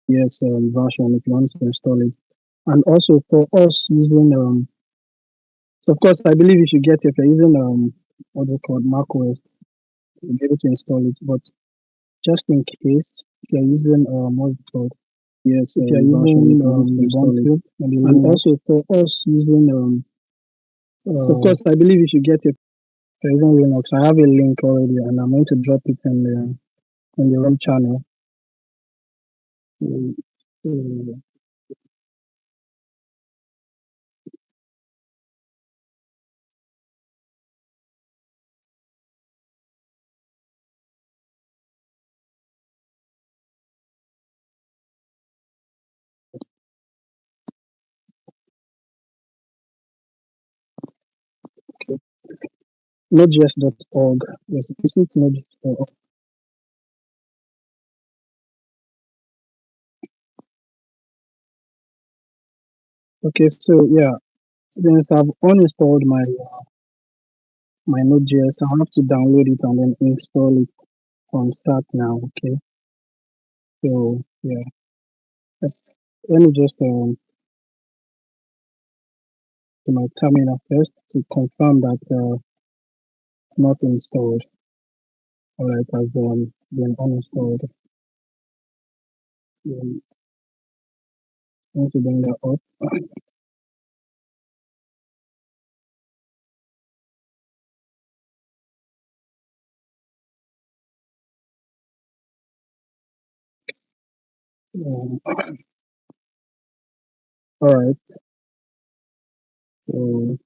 yes version if you want to install it. And also for us using so of course I believe if you get if you're using what they call Mac OS, you'll be able to install it. But just in case if you're using what's it called? Yes, if you're version using if you want to install it. Ubuntu, and also for us using of course I believe if you get if you're using Linux, I have a link already and I'm going to drop it in the room channel. Mm, mm, okay. Node.js.org. Yes, visit Node.js.org. Okay, so yeah, since I've uninstalled my Node.js, I have to download it and then install it from start now. Okay, so yeah, let let me just to my terminal first to confirm that not installed. All right, has been uninstalled. Need to bring that up. Um, all right, so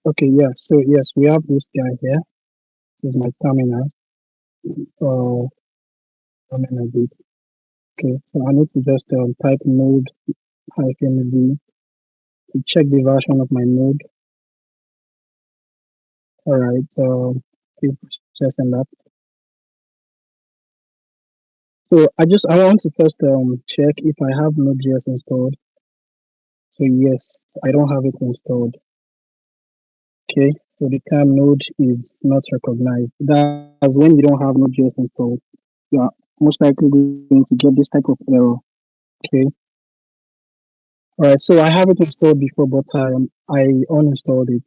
okay, yeah, so yes, we have this guy here. This is my terminal. Uh, terminal bit. Okay, so I need to just type node hyphen v to check the version of my node. All right, keep processing that. So I want to first check if I have Node.js installed. So yes, I don't have it installed. Okay, so the term node is not recognized. That's when you don't have Node.js installed. You are most likely going to get this type of error. Okay, all right. So I have it installed before, but I uninstalled it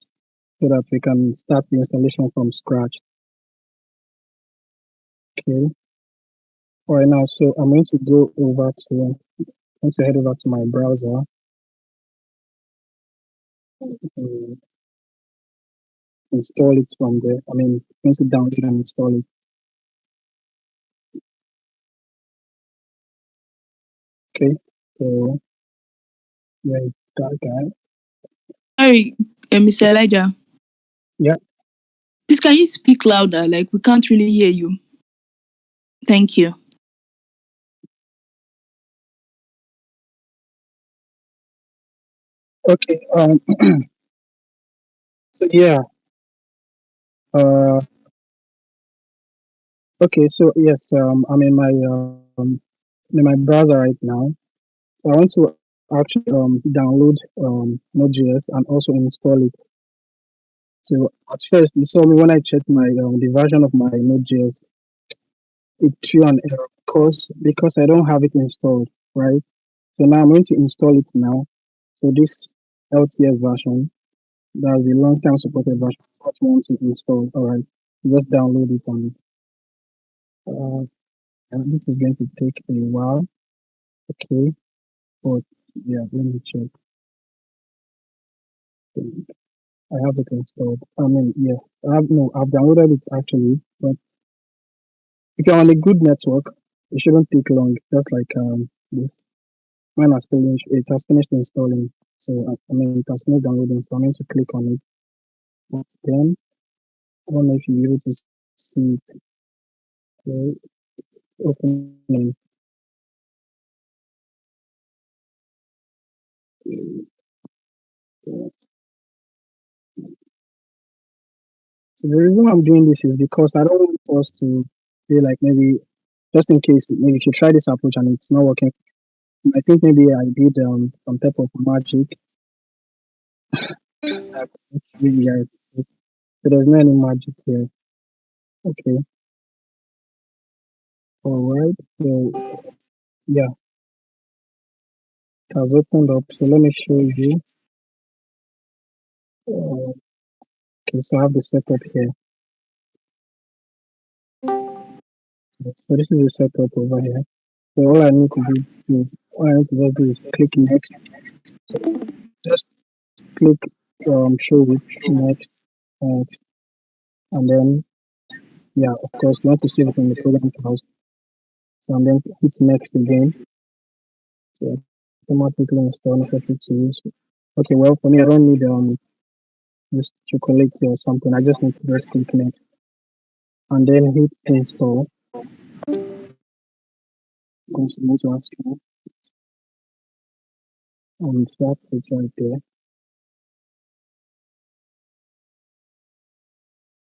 so that we can start the installation from scratch. Okay. All right, now, so I'm going to I'm going to head over to my browser and install it from there. I mean, I'm going to download and install it. Okay. So, yeah, that guy. Sorry, Mr. Elijah. Yeah. Please, can you speak louder? Like, we can't really hear you. Thank you. Okay. So yeah. Uh. Okay. So yes. I'm in my browser right now. I want to actually download Node.js and also install it. So at first, you saw me when I checked my the version of my Node.js, it threw an error because I don't have it installed, right? So now I'm going to install it now. So this LTS version, that's the long time supported version. What you want to install? All right, just download it uh, and this is going to take a while. Okay, but yeah, let me check. I have it installed. I mean, yeah, I've downloaded it actually. But if you're on a good network, it shouldn't take long. Just like this. Mine has finished. It has finished installing. So I mean, it has finished downloading. So I'm going to click on it. But then I don't know if you're able to see it. So it's opening. So the reason I'm doing this is because I don't want us to say like maybe just in case maybe if you try this approach and it's not working, I think maybe I did some type of magic that you guys. So there's no any magic here. Okay, all right. So yeah, it has opened up. So let me show you. Uh, okay, so I have the setup here. So this is the setup over here. So all I need to just do is click next. Just click show it next, next, and then yeah, of course, you want to save it on the program files. So and then hit next again. So automatically install necessary to use. Okay, well for me, I don't need this chocolate or something. I just need to just click next and then hit install. Continue to ask you, and that's it right there.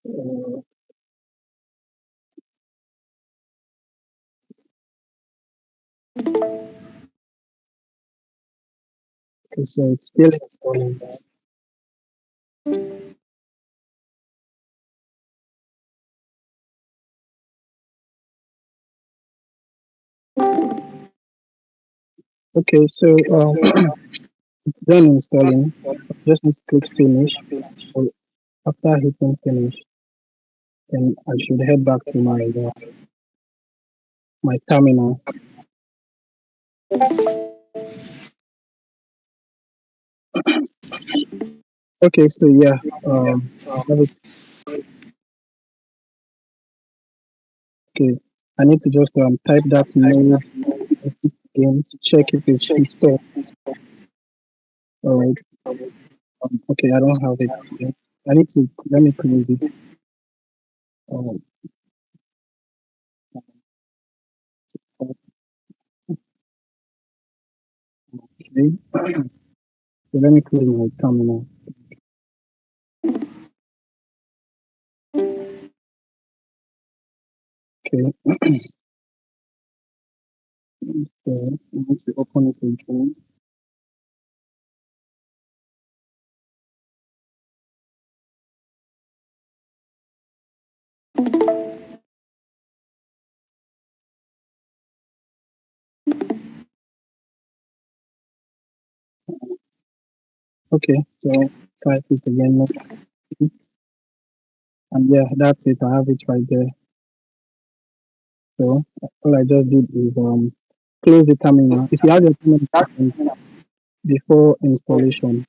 Uh, okay, so it's still installing. Okay, so it's done installing. Just need to click finish. So after hitting finish, then I should head back to my terminal. Okay, so yeah, I have it. Okay, I need to just type that node again to check if it's installed. All right. Okay, I don't have it. Yet. I need to let me close it. Um, okay. So let me close my terminal. Okay. So I need to open it again. Okay. So type it again. And yeah, that's it. I have it right there. So all I just did is close the terminal. If you have your terminal open before installation,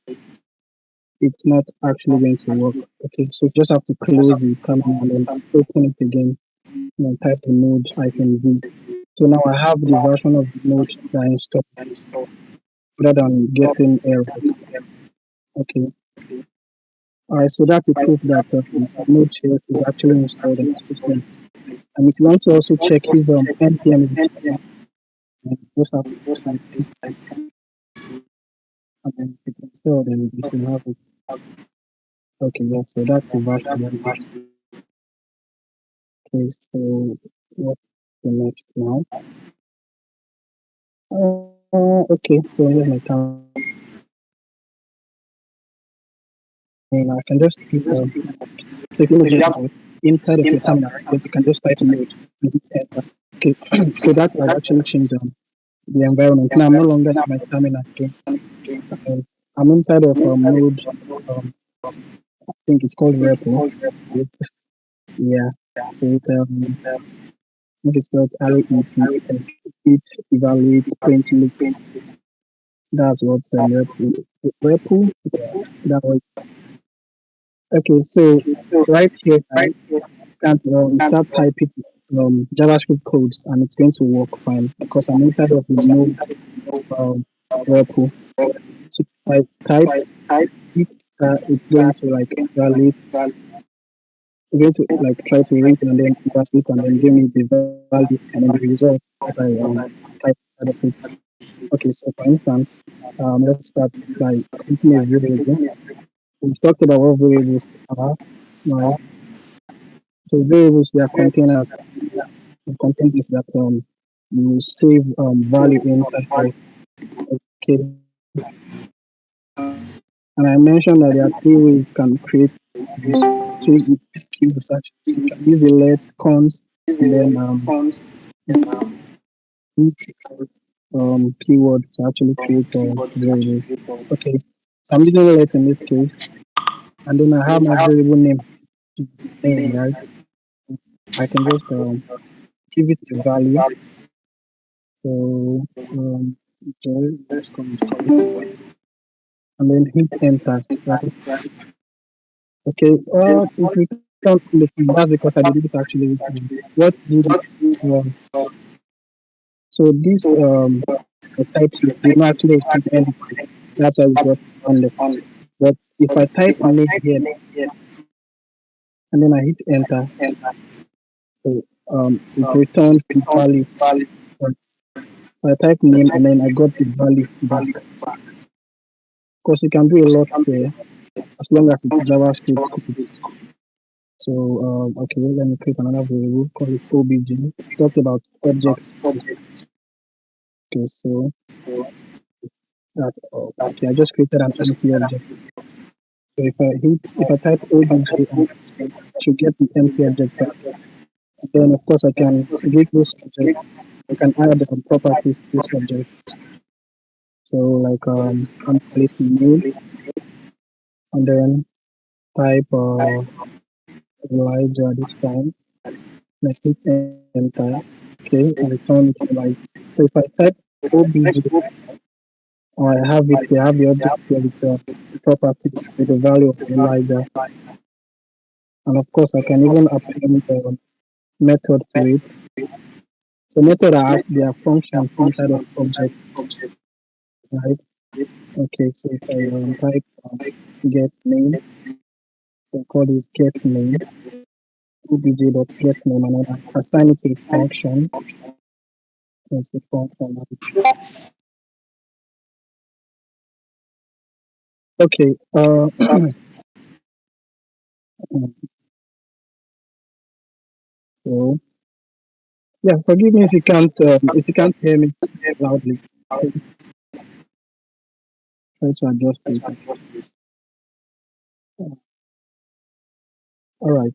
it's not actually going to work. Okay, so you just have to close the terminal and then open it again and then type the node -v. So now I have the version of the node that I installed rather than getting errors. Okay. All right, so that's a proof that Node.js is actually installed in the system. And if you want to also check if npm is installed, you just have to type it, and then if it's installed, then you should have it. Okay, yeah, so that's the version right there. Okay, so what's the next now? Okay, so here's my terminal. I can just hit, so if you know Java, inside of your terminal, right, you can just type node and hit enter. Okay, so that has actually changed the environment. Now I'm no longer in my terminal again. Um, I'm inside of node. I think it's called repo. Yeah. So it's I think it's spelled REP. It evaluate print loop. That's what's repo. Repo. Yeah. That was okay. So right here now, you start typing JavaScript codes, and it's going to work fine because I'm inside of the node um, repo. So I type it, it's going to like evaluate, going to like try to read and then evaluate and then give me the value and then the result that I type out of it. Okay, so for instance, let's start by creating a variable. We've talked about what variables are now. So variables, they are containers, containers that you save value inside of. Okay, and I mentioned that there are three ways you can create views, three keywords actually. So you can use the let, const, and then keyword to actually create variables. Okay, I'm using let in this case, and then I have my variable name, name, right? I can just give it a value. So okay, let's call it call, and then hit enter, right? Okay, it returned the fine. That's because I did it actually. What did it? Um, so this I typed here did not actually return anything. That's why we got on the. But if I type name here and then I hit enter, so it returns the value. But I type name and then I got the value back. Because you can do a lot there as long as it's JavaScript code. So okay, let me create another variable, call it obj. Talk about objects first. Okay, so that's okay. I just created an empty object. So if I type obj, I should get the empty object back. Then of course I can give this object. I can add properties to this object. So like I'm creating name and then type Elijah this time. And I click enter. Okay, and return it like so. If I type obj, I have it here. I have the object here with the property with the value of Elijah. And of course, I can even append the method to it. So method they are functions inside of object, right? Okay, so if I type get name, so call this get name, obj.get name, and then I assign it to a function. That's the function. Okay, so yeah, forgive me if you can't hear me loudly. Okay, try to adjust this. All right.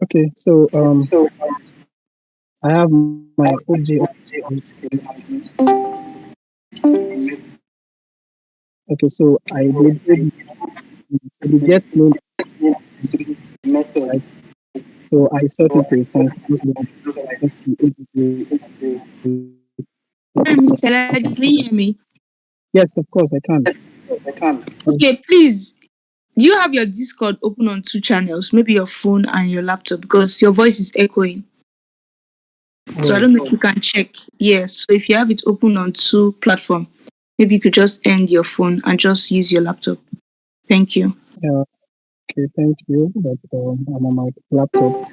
Okay, so I have my OJ. Okay, so I did the get name right. So I set it to a function. Hi, Mr. Elijah, can you hear me? Yes, of course I can. Okay, please. Do you have your Discord open on two channels? Maybe your phone and your laptop because your voice is echoing. So I Oh, don't know if you can check. Yes. So if you have it open on two platforms, maybe you could just end your phone and just use your laptop. Thank you. yeah. Okay, thank you. But I'm on my laptop.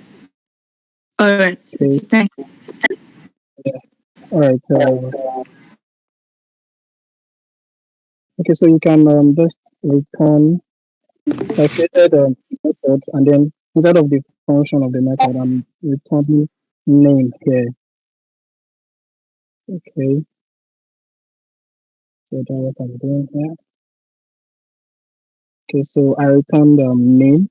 All right. Okay. Okay. Thanks. Yeah. All right. Okay, so you can just return. So I created a method, and then instead of the function of the method, I'm returning name here. Okay, so that's what I'm doing here. Okay, so I returned name.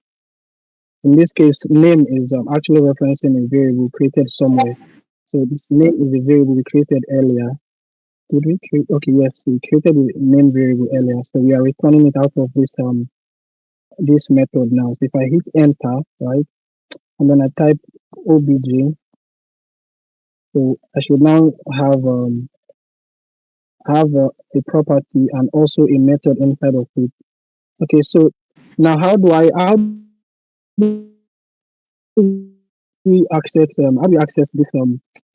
In this case, name is actually referencing a variable created somewhere. So this name is a variable we created earlier. Did we create? Okay, yes, we created a name variable earlier. So we are returning it out of this method now. So if I hit enter, right, and then I type obj, so I should now have a property and also a method inside of it. Okay, so now how do how do you access this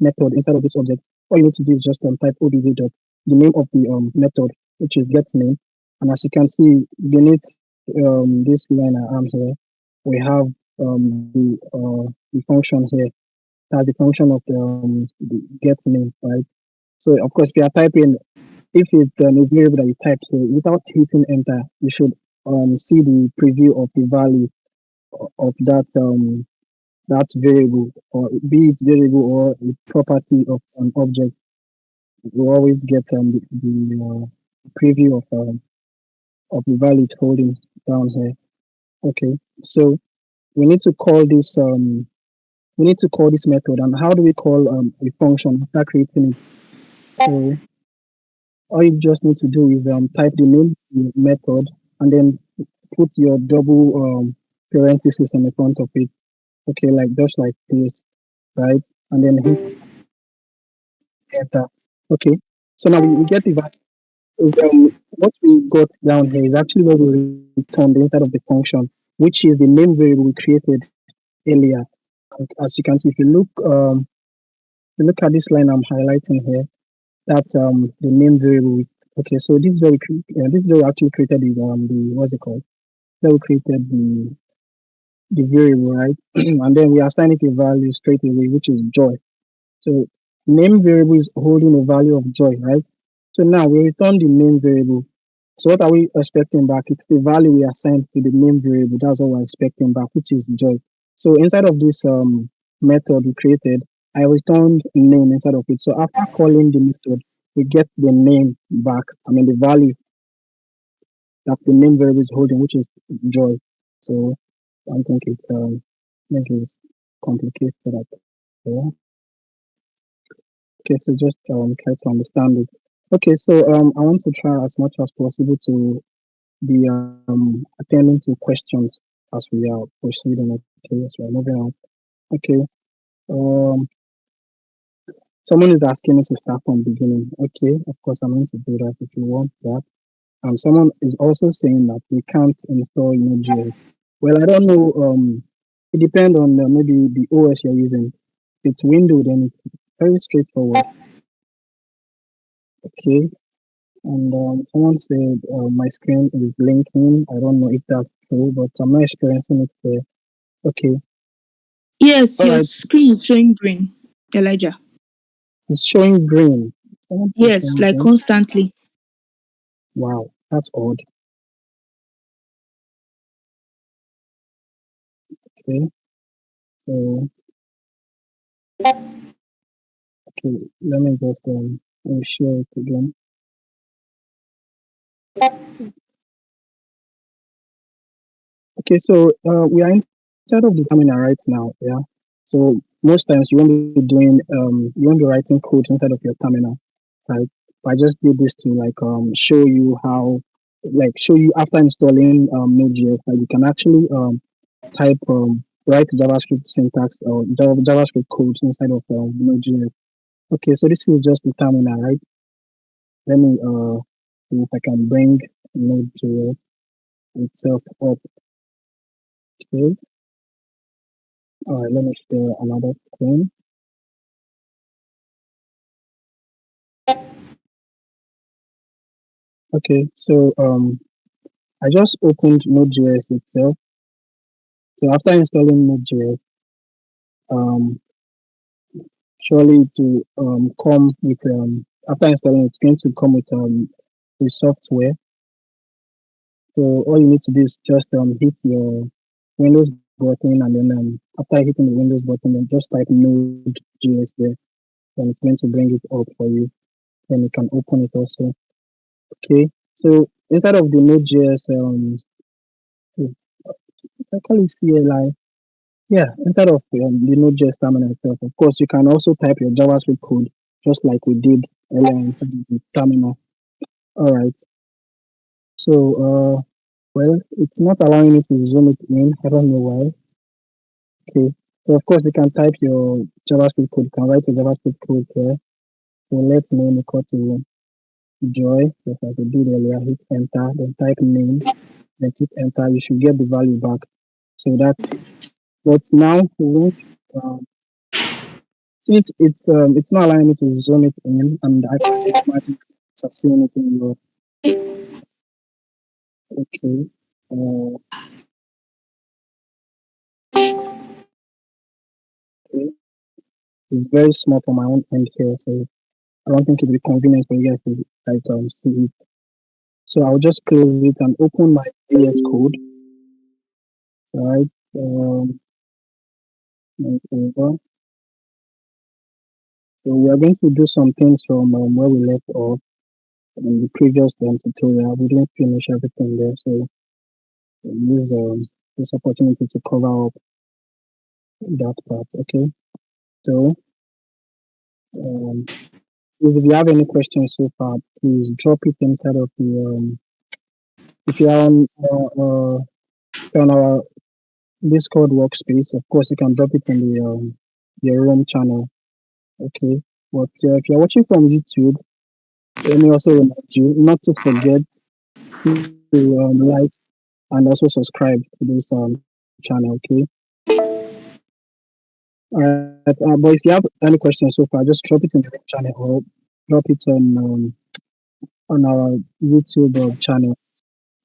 method inside of this object? All you need to do is just type obj dot the name of the method, which is get name, and as you can see beneath this line I am here, we have the function here. That's the function of the get name, right? So of course, if you are typing, if it's a variable that you type, so without hitting enter, you should see the preview of the value of that variable, or be it variable or a property of an object. we always get the preview of the value it's holding down here. Okay, so we need to call this we need to call this method. And how do we call a function after creating it? So all you just need to do is type the name of the method and then put your double parenthesis on the front of it. Okay, like just like this, right? And then hit enter. Okay, so now we get the value. What we got down here is actually what we returned inside of the function, which is the name variable we created earlier. And as you can see, if you look at this line I'm highlighting here, that's the name variable. Okay, so this is where we actually created the what's it called? Where we created the variable, right? And then we assign it a value straight away, which is joy. So name variable is holding a value of joy, right? So now we return the name variable. So what are we expecting back? It's the value we assigned to the name variable. That's what we're expecting back, which is joy. So inside of this method we created, I returned name inside of it. So after calling the method, we get the name back. I mean the value that the name variable is holding, which is joy. So I think it's complicated that. Yeah. Okay, so just try to understand it. Okay, so I want to try as much as possible to be attending to questions as we are proceeding. Okay, so we're moving on. Okay, um, someone is asking me to start from beginning. Okay, of course I'm going to do that if you want that. Someone is also saying that we can't install Node.js. Well, I don't know. It depends on maybe the OS you're using. If it's Windows, then it's very straightforward. Okay, and someone said my screen is blinking. I don't know if that's true, but I'm not experiencing it there. Okay, Yes, all your right. screen is showing green, Elijah. It's showing green. Someone is Yes, showing like green. constantly. Wow, that's odd. Okay, so okay, let me just let me share it again. Okay, so we are inside of the terminal right now. Yeah. So most times you won't be doing you won't be writing code inside of your terminal, right? I just did this to like show you how show you after installing Node.js that you can actually type write JavaScript syntax or JavaScript code inside of Node.js. Okay, so this is just the terminal, right? Let me see if I can bring Node.js itself up. Okay, all right, let me share another screen. Okay, so I just opened Node.js itself. So after installing Node.js, um, surely to come with after installing it's going to come with the software. So all you need to do is just hit your Windows button and then after hitting the Windows button, then just type Node.js there. Then it's going to bring it up for you. Then you can open it also. Okay. So inside of the Node.js, I call it CLI. Yeah, inside of the Node.js terminal itself, of course, you can also type your JavaScript code just like we did earlier inside of the terminal. All right. So, well, it's not allowing me to zoom it in. I don't know why. Okay. So, of course, you can type your JavaScript code. You can write your JavaScript code here. So, let's name equal to joy, just like we did earlier. Hit enter, then type name, then hit enter. You should get the value back. So, that's it. But now, we want um, since it's not allowing me to zoom it in, and I can't imagine seeing it in your okay. Uh, okay. It's very small for my own end here, so I don't think it'll be convenient for you guys to like see it. So I'll just close it and open my VS Code. Right. Um, over. So we are going to do some things from where we left off in the previous tutorial. We didn't finish everything there, so we'll use this opportunity to cover up that part. Okay. So um, if you have any questions so far, please drop it inside of the if you are on our Discord workspace. Of course, you can drop it in the your room channel. Okay. But if you're watching from YouTube, let me also remind you not to forget to like and also subscribe to this channel. Okay. All right. But if you have any questions so far, just drop it in the channel or drop it on our YouTube channel.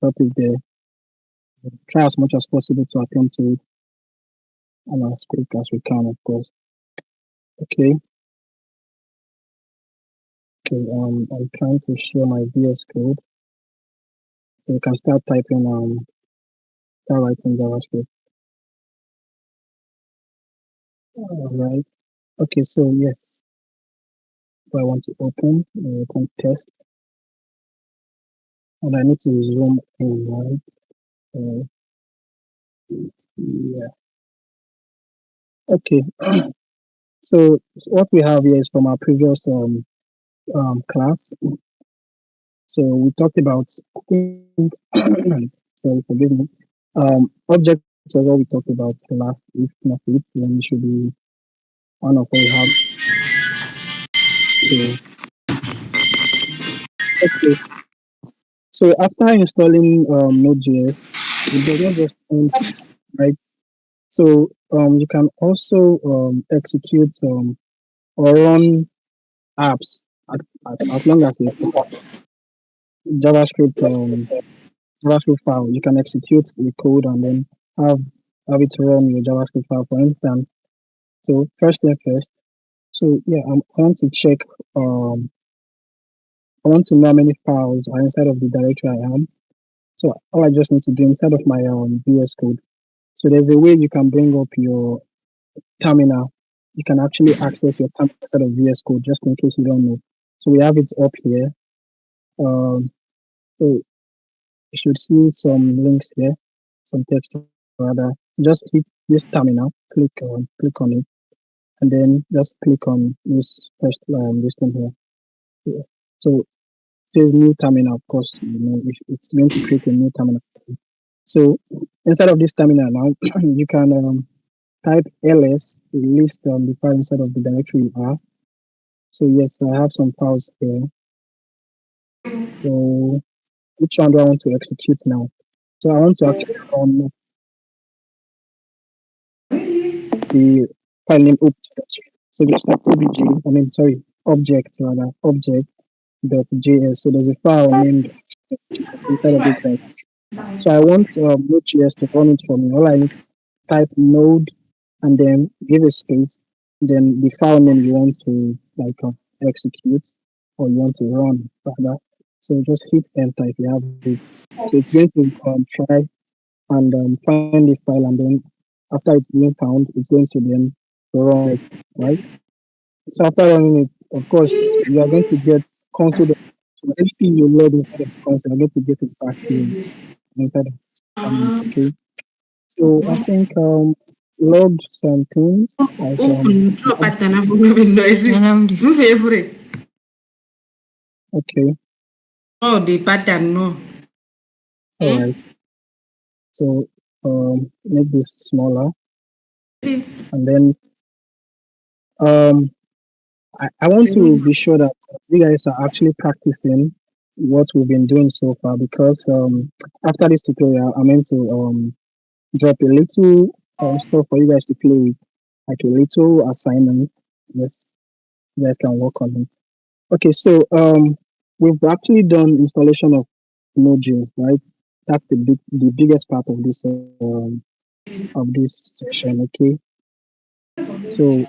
Drop it there. Try as much as possible to attend to it and as quick as we can, of course. Okay. Okay. I'm trying to share my VS Code. So you can start typing start writing JavaScript. All right. Okay. So yes, so I want to open test, and I need to zoom in, right? Uh, yeah. Okay. So what we have here is from our previous class. So we talked about, I think, sorry, forgive me. Object was what we talked about last week, not week, then it should be one of what we have here. Okay. So after installing Node.js, it does not just end, right? So you can also execute or run apps as long as it's JavaScript JavaScript file. You can execute the code and then have have it run your JavaScript file, for instance. So first thing first. So yeah, I want to check. I want to know how many files are inside of the directory I am. So all I just need to do inside of my VS Code. So there's a way you can bring up your terminal. You can actually access your terminal inside of VS Code, just in case you don't know. So we have it up here. So you should see some links here, some text rather. Just hit this terminal, click on it, and then just click on this first this thing here. Yeah. So it says new terminal, of course, it's going to create a new terminal. So inside of this terminal now, you can type ls, list the file inside of the directory you are. So yes, I have some files here. So which one do I want to execute now? So I want to actually run the file name object. So just like obj, I mean sorry, object rather, object.js. So there's a file named JS inside of this directory. So I want Node.js to run it for me. All I need to type node and then give a space, then the file name you want to like execute or you want to run rather. So just hit enter if you have it. So it's going to try and find the file, and then after it's being found, it's going to then run it, right? So after running it, of course, you are going to get console. So anything you load inside of the console, you're going to get it back here inside of this terminal, okay? So I think load some things like Open tu patana bunga noisy. Mu favorite. okay, Oh, the pattern no. all right. So make this smaller, and then um I want to be sure that you guys are actually practicing what we've been doing so far, because after this tutorial I'm going to drop a little stuff for you guys to play with, like a little assignment. Yes, you guys can work on it. Okay, so we've actually done installation of Node.js, right? That's the biggest part of this session. Okay, so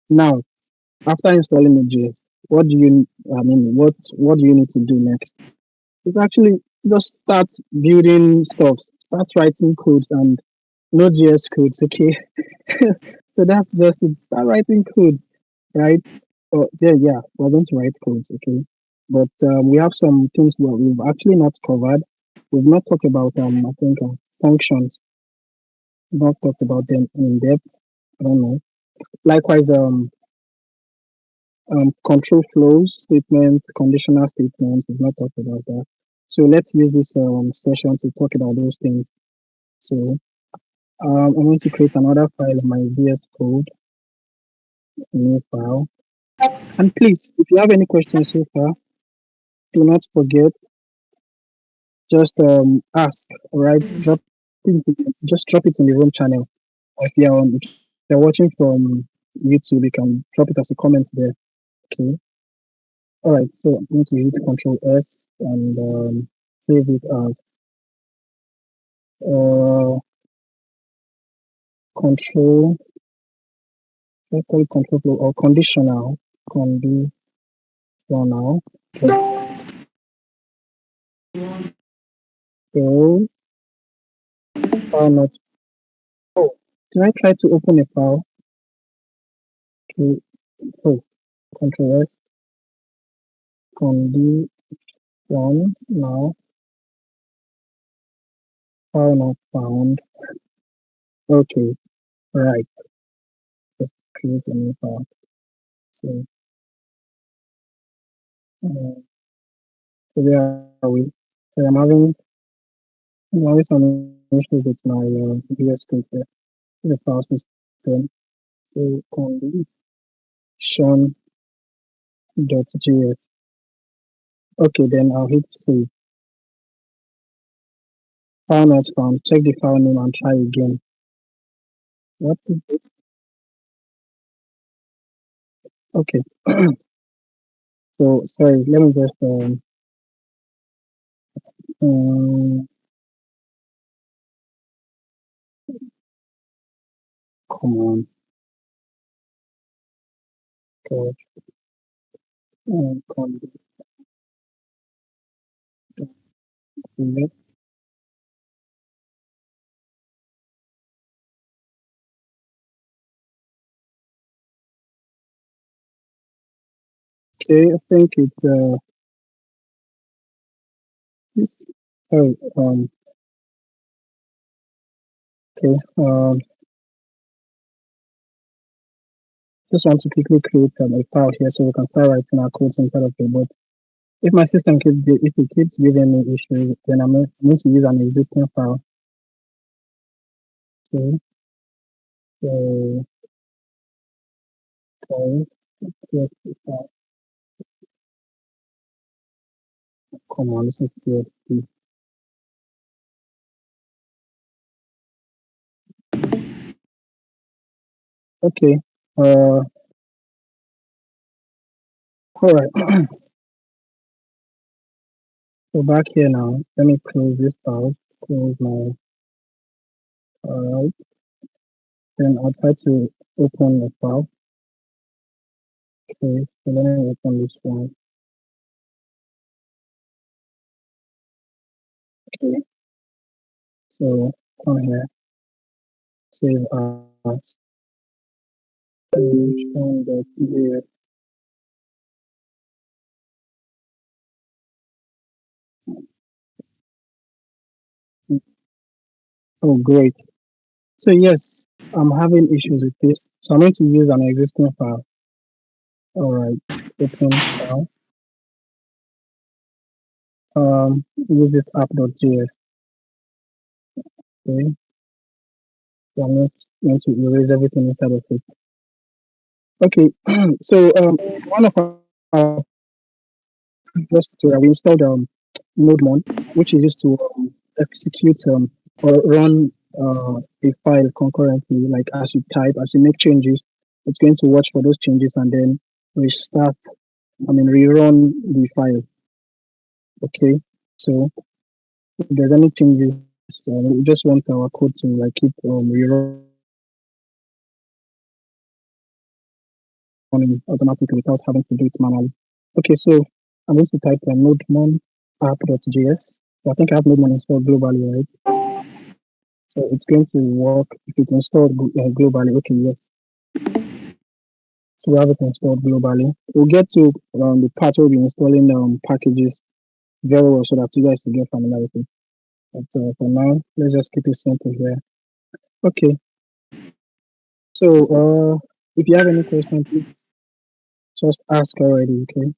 now after installing Node.js, what do you I mean what do you need to do next? It's actually just start building stuff, start writing codes and Node.js codes. Okay, so that's just it. Start writing codes, right? Yeah, we're going to write codes, okay? But we have some things that we've actually not covered. We've not talked about, I think, functions. We've not talked about them in depth. I don't know. Likewise, control flows, statements, conditional statements. We've not talked about that. So let's use this session to talk about those things. So I'm going to create another file in my VS Code, new file. And please, if you have any questions so far, do not forget, just ask, all right? Just drop it in the room channel. If you're watching from YouTube, you can drop it as a comment there. Okay. All right. So I'm going to hit Control S and save it as uh, control. Let's call it control flow or conditional. Conditional. So file not. Oh, can I try to open a file? To oh, Control S. Condition now. File not found. Okay. Right. Just create a new file. So, uh, so where are we? So I'm having some issues with my VS Code here. The file system. So condition.js. Okay, then I'll hit save. File not found. Check the file name and try again. What is this? Okay. So sorry, let me just um come on. God, condition. Okay, I think it's this. Sorry. Okay. Just want to quickly create a file here so we can start writing our codes inside of it. But if my system if it keeps giving me issues, then I'm going to use an existing file. Okay. So, okay. Yes, come on, this is TXT. Okay. All right. So back here now. Let me close this file. Close my. All right. Then I'll try to open the file. Okay. So let me open this one. Okay. So come here. Save as. Solution.js. Oh, great. So yes, I'm having issues with this. So I'm going to use an existing file. All right. Open file. Use this app.js. Okay. So I'm just going to erase everything inside of it. Okay. So one of our just we installed node which is used to execute or run a file concurrently. Like as you make changes, it's going to watch for those changes and then restart. Rerun the file. Okay. So if there's any changes, we just want our code to like keep rerunning automatically without having to do it manually. Okay, so I'm going to type nodemon app.js. So I think I have nodemon installed globally, right? So it's going to work if it's installed globally. Okay, yes. to have it installed globally. We'll get to the part where we'll be installing packages very well so that you guys will get familiarity. But for now, let's just keep it simple here. Okay, so if you have any questions, please just ask already, okay?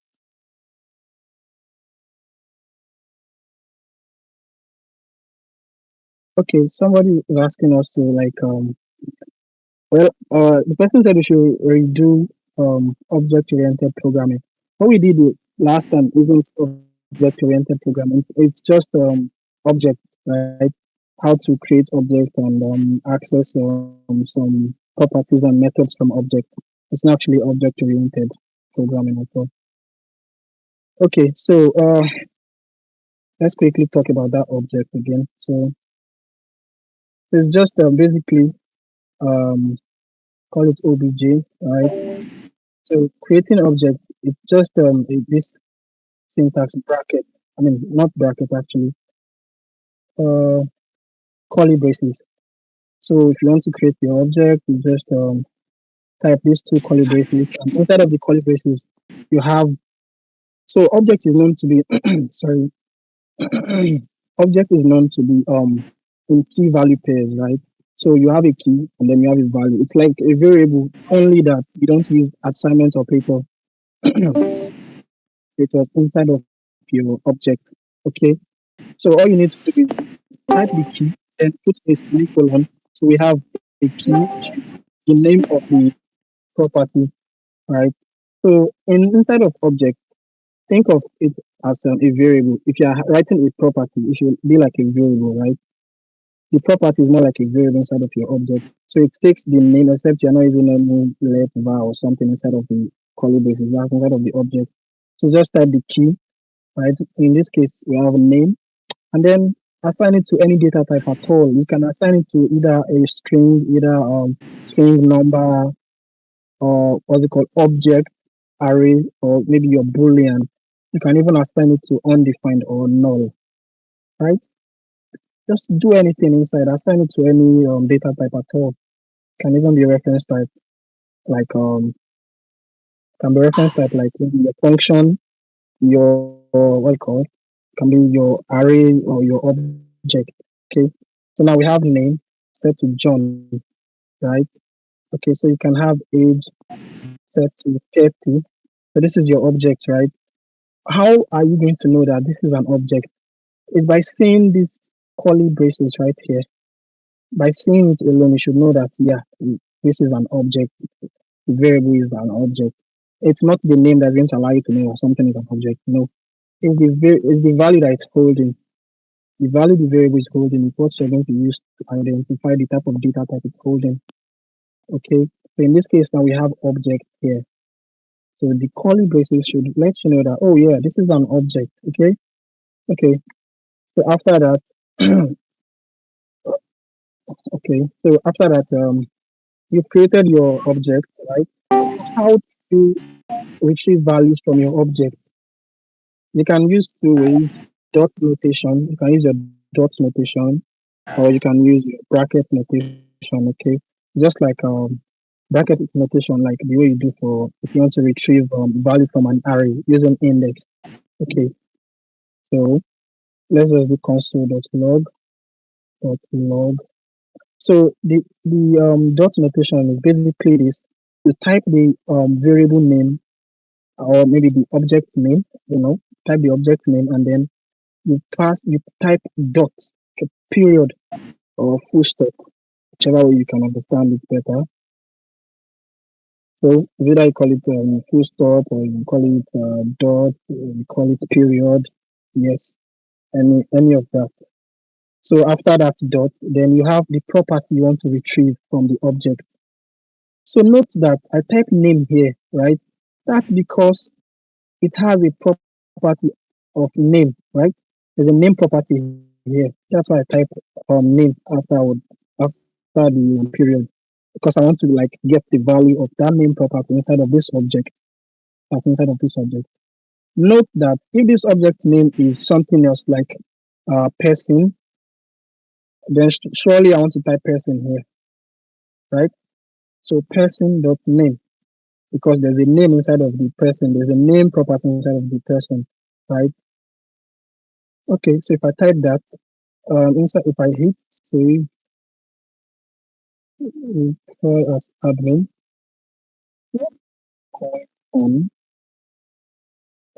Okay, somebody is asking us to like the person said we should redo object-oriented programming. What we did last time isn't object-oriented programming. It's just objects, right? How to create objects and access some properties and methods from objects. It's not actually object-oriented programming at all. Okay, so let's quickly talk about that object again. So it's just basically um, call it OBJ, right? So creating objects, it's just this syntax bracket. I mean, not bracket actually. Uh, curly braces. So if you want to create your object, you just type these two curly braces, and inside of the curly braces, you have. So object is known to be sorry. Object is known to be in key value pairs, right? So you have a key and then you have a value. It's like a variable, only that you don't use assignment operator operators inside of your object. Okay. So all you need to do is type the key, then put a semicolon. So we have a key, which is the name of the property, right? So inside of object, think of it as a variable. If you are writing a property, it should be like a variable, right? The property is more like a variable inside of your object. So it takes the name, except you're not using any let var or something inside of the curly braces, that's inside of the object. So just type the key, right? In this case, we have a name, and then assign it to any data type at all. You can assign it to either a string, either string number, or what's it called, object, array, or maybe your boolean. You can even assign it to undefined or null, right? Just do anything inside. Assign it to any data type at all. Can even be reference type, like can be reference type like maybe your function, your what you call, can be your array or your object. Okay. So now we have name set to John, right? Okay, so you can have age set to 30. So this is your object, right? How are you going to know that this is an object? It's by seeing these curly braces right here. By seeing it alone, you should know that, yeah, this is an object. The variable is an object. It's not the name that's going to allow you to know that something is an object. No, it's the value that it's holding. The value the variable is holding is what you're going to use to identify the type of data type it's holding. Okay, so in this case now we have object here. So the curly braces should let you know that, oh yeah, this is an object. Okay, okay. So after that, okay. So after that, you've created your object, right? How to retrieve values from your object? You can use two ways: dot notation. You can use your dot notation, or you can use your bracket notation. Okay, just like bracket notation, like the way you do for if you want to retrieve value from an array using index. Okay, so let's just do console.log. So the dot notation is basically this: you type the variable name or maybe the object name, type the object name, and then you type dot, a period, or full stop, whichever way you can understand it better. So whether you call it full stop or you call it dot, or you call it period, yes, any of that. So after that dot, then you have the property you want to retrieve from the object. So note that I type name here, right? That's because it has a property of name, right? There's a name property here. That's why I type name after the period, because I want to like get the value of that name property inside of this object. That's inside of this object. Note that if this object name is something else like person, then surely I want to type person here, right? So person dot name. because there's a name inside of the person. There's a name property inside of the person, right? Okay, so if I type that, inside, if I hit save, we call as admin, call on,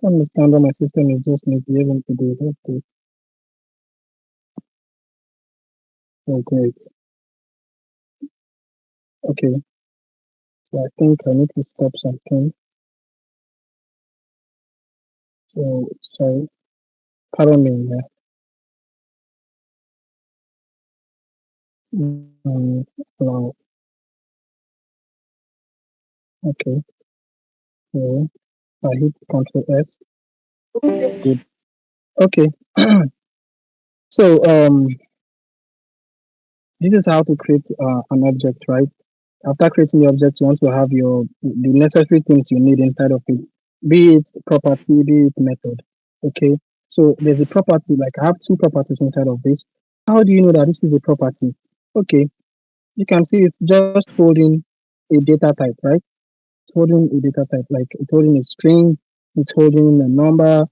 understand what my system is just misbehaving today. Okay, oh great. Okay, so I think I need to stop something. So sorry, pardon me. Yeah. Wow. Okay, so I hit Control S. Good. Okay. So this is how to create an object, right? After creating the object, you want to have the necessary things you need inside of it, be it property, be it method. Okay. So there's a property, like I have two properties inside of this. How do you know that this is a property? Okay, you can see it's just holding a data type, right? It's holding a data type, like it's holding a string, it's holding a number.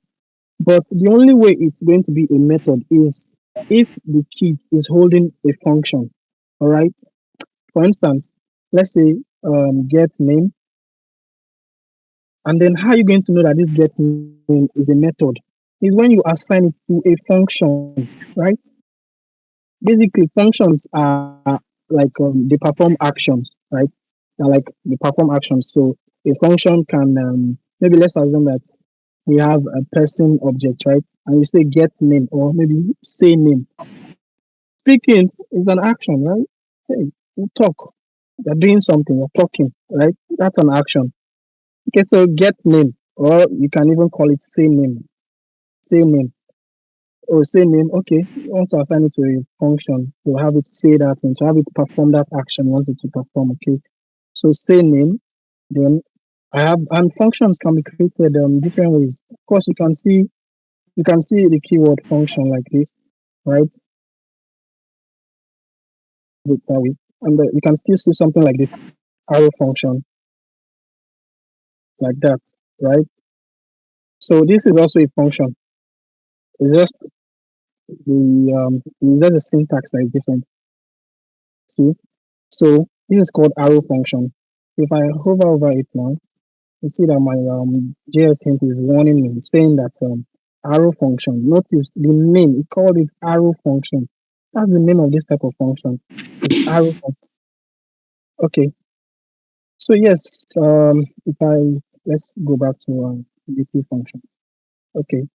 But the only way it's going to be a method is if the key is holding a function. All right. For instance, let's say get name, and then how are you going to know that this get name is a method? Is when you assign it to a function, right? Basically, functions are like they perform actions, right? They're like they perform actions. So a function can maybe let's assume that we have a person object, right? And you say get name or maybe say name. Speaking is an action, right? Hey, you talk. You're doing something, you're talking, right? That's an action. Okay, so get name, or you can even call it say name. Say name. Oh, say name. Okay, you want to assign it to a function to have it say that and to have it perform that action you want it to perform. Okay, so say name. Then I have and functions can be created different ways. Of course, you can see the keyword function like this, right? That way, and you can still see something like this arrow function like that, right? So this is also a function. It's just it's just a syntax that is different. See, so this is called arrow function. If I hover over it now, you see that my JS hint is warning me, saying that arrow function. Notice the name; it called it arrow function. That's the name of this type of function. It's arrow function. Okay, so yes, if I let's go back to the key function. Okay.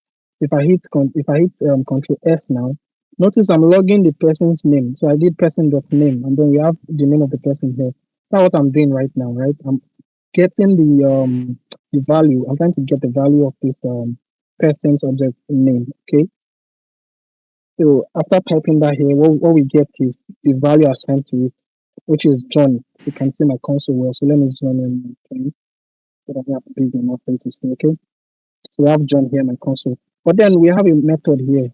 If I hit Control S now, notice I'm logging the person's name. So I did person.name, and then we have the name of the person here. That's what I'm doing right now, right? I'm getting the value. I'm trying to get the value of this person's object name. Okay. So after typing that here, what we get is the value assigned to it, which is John. You can see my console well. So let me zoom in, okay, so that I have big enough for you to see. Okay. So we have John here in my console. But then we have a method here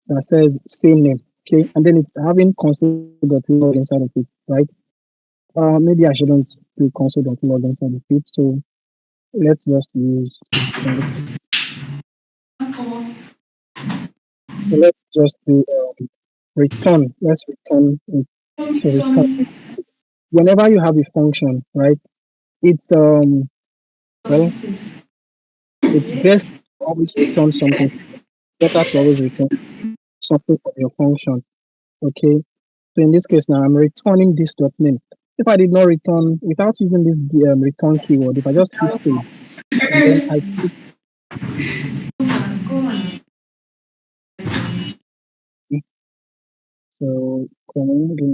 that says same name. Okay, and then it's having console.log inside of it, right? Maybe I shouldn't do console.log inside of it. So let's just use so let's just do return. Let's return it. So return. Whenever you have a function, right? It's well, it's best to always return something. Better to always return something from your function. Okay. So in this case now, I'm returning this dot name. If I did not return without using this return keyword, if I just hit save and then I click so okay.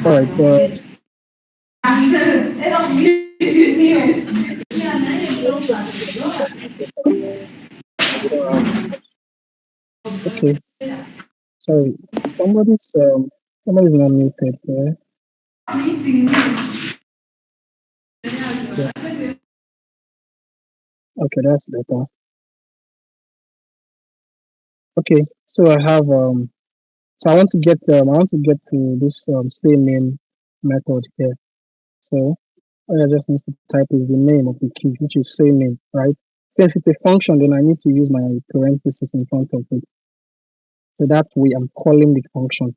All right. Okay. Sorry. Somebody's not muted here. Yeah. Okay, that's better. Okay, so I have so I want to get to this say name method here. So all I just need to type is the name of the key, which is say name, right? Since it's a function, then I need to use my parenthesis in front of it. So that way I'm calling the function.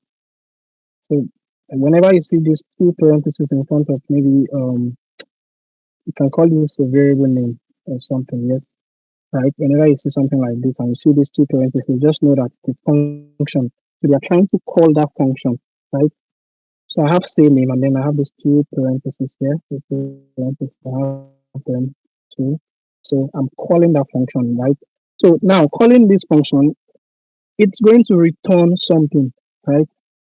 So whenever you see these two parentheses in front of maybe you can call this a variable name or something, yes. Right? Whenever you see something like this and you see these two parentheses, just know that it's function. So they are trying to call that function, right? So I have say name and then I have these two parentheses here. These two parentheses, I have them too. So I'm calling that function, right? So now calling this function, it's going to return something, right?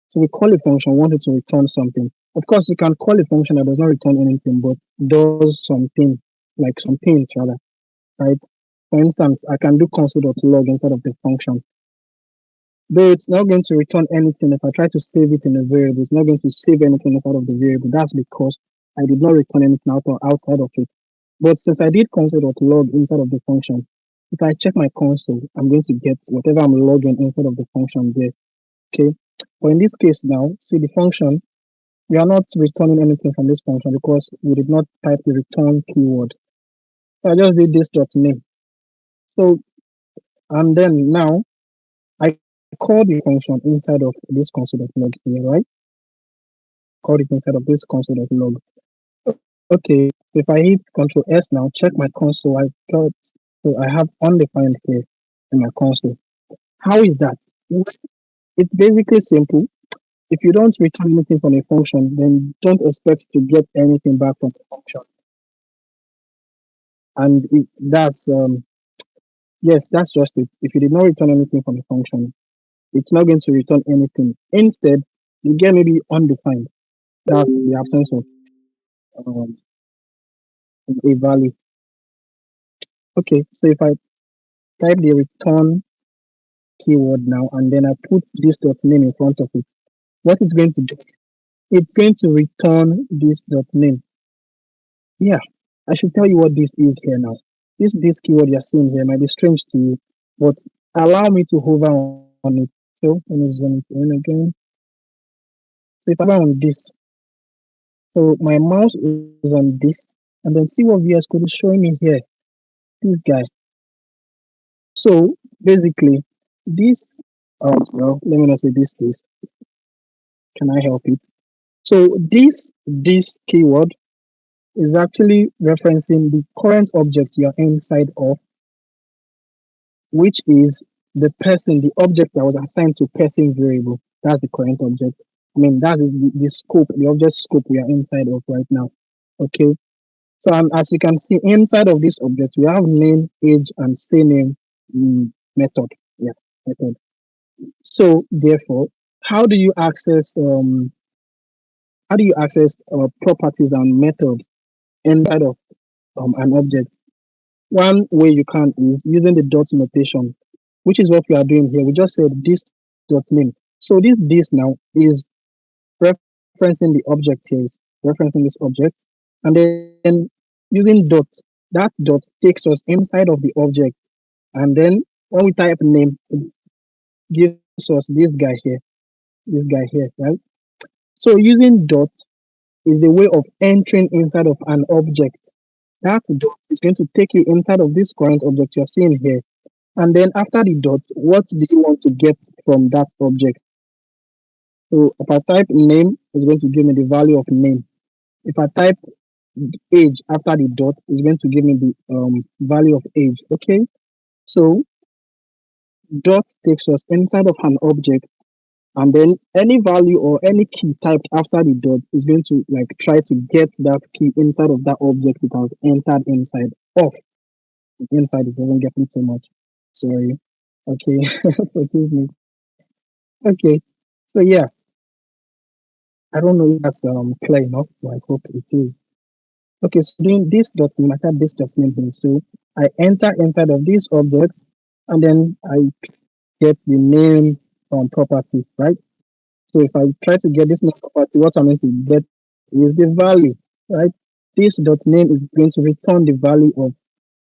So we call a function, want it to return something. Of course, you can call a function that does not return anything, but does something, like some things rather, right? For instance, I can do console.log inside of the function. Though it's not going to return anything if I try to save it in a variable, it's not going to save anything inside of the variable. That's because I did not return anything outside of it. But since I did console.log inside of the function, if I check my console, I'm going to get whatever I'm logging inside of the function there. Okay. But in this case now, see the function, we are not returning anything from this function because we did not type the return keyword. So I just did this dot name. So and then now I call the function inside of this console.log here, right? Call it inside of this console.log. Okay, if I hit Control S now, check my console. So I have undefined here in my console. How is that? Well, it's basically simple. If you don't return anything from a function, then don't expect to get anything back from the function. And that's yes, that's just it. If you did not return anything from the function, it's not going to return anything. Instead, you get maybe undefined. That's the absence of um, a value. Okay, so if I type the return keyword now and then I put this dot name in front of it, what it's going to do? It's going to return this dot name. Yeah, I should tell you what this is here now. This keyword you're seeing here might be strange to you, but allow me to hover on it. So let me zoom it in again. So if I hover on this, so my mouse is on this, and then see what VS Code is showing me here. This guy. So basically, this well, let me not say this please. Can I help it? So this keyword is actually referencing the current object you're inside of, which is the person, the object that was assigned to person variable. That's the current object. I mean, that's the scope, the object scope we are inside of right now. Okay. So as you can see, inside of this object, we have name, age, and say name method. Yeah, method. So therefore, how do you access properties and methods inside of an object? One way you can is using the dot notation, which is what we are doing here. We just said this dot name. So this now is referencing the object here, is referencing this object, and then using dot. That dot takes us inside of the object, and then when we type name, it gives us this guy here, right? So using dot is the way of entering inside of an object. That dot is going to take you inside of this current object you're seeing here. And then after the dot, what do you want to get from that object? So if I type name, it's going to give me the value of name. If I type age after the dot, it's going to give me the value of age. Okay. So dot takes us inside of an object, and then any value or any key typed after the dot is going to like try to get that key inside of that object it has entered inside of. Inside is even getting too much. Sorry. Okay. Forgive me. Okay. So yeah, I don't know if that's clear enough, but I hope it is. Okay, so doing this dot name, I type this dot name here. So I enter inside of this object, and then I get the name property, right? So if I try to get this name property, what I'm going to get is the value, right? This dot name is going to return the value of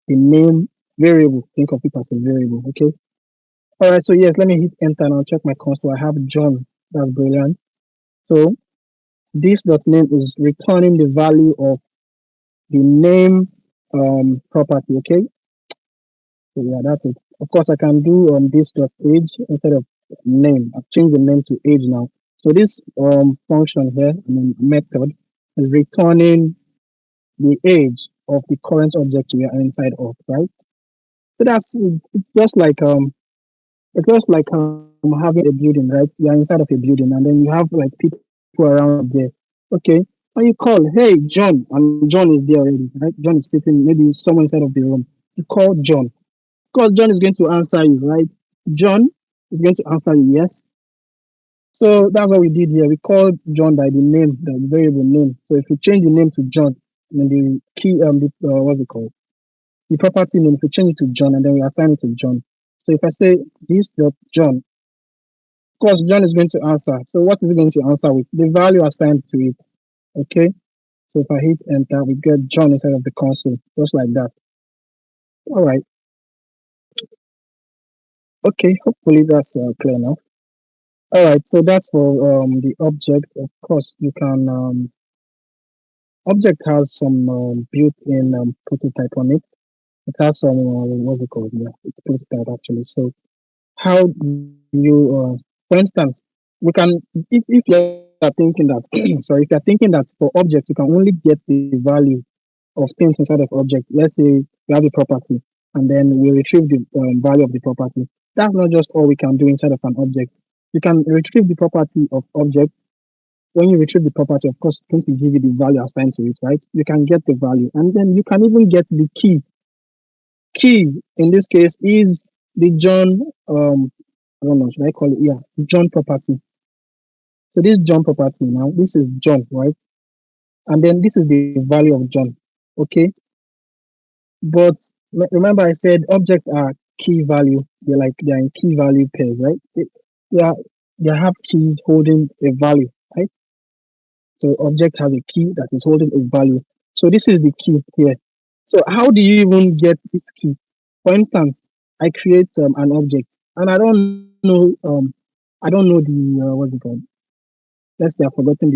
the name variable. Think of it as a variable, okay? All right, so yes, let me hit enter and I'll check my console. I have John. That's brilliant. So this dot name is returning the value of the name property. Okay, so yeah, that's it. Of course, I can do this dot age instead of name. I've changed the name to age now. So this function here, I mean method, is returning the age of the current object we are inside of, right? So that's it's just like having a building, right? You are inside of a building, and then you have like people around there. Okay, and you call, hey John, and John is there already, right? John is sitting, maybe someone inside of the room. You call John, because John is going to answer you, right? John is going to answer you, yes. So that's what we did here. We called John by the name, the variable name. So if you change the name to John, and the key, what's it called? The property name, if we change it to John, and then we assign it to John. So if I say this dot John, of course, John is going to answer. So what is he going to answer with? The value assigned to it. Okay. So if I hit enter, we get John inside of the console, just like that. All right. Okay. Hopefully that's clear now. All right. So that's for the object. Of course, you can object has some built-in prototype on it. It has some what's it called? Yeah, it's prototype actually. So how do you for instance, we can if you're thinking that sorry, if you're thinking that for object you can only get the value of things inside of object. Let's say we have a property and then we retrieve the value of the property. That's not just all we can do inside of an object. You can retrieve the property of object. When you retrieve the property, of course, it's going to give you the value assigned to it, right? You can get the value, and then you can even get the key. Key in this case is the John I don't know, should I call it? Yeah, John property. So this John property now, this is John, right? And then this is the value of John. Okay. But remember I said objects are key value. They're in key value pairs, right? They are they have keys holding a value, right? So object has a key that is holding a value. So this is the key here. So how do you even get this key? For instance, I create an object and I don't know the what's it called? Let's say I've forgotten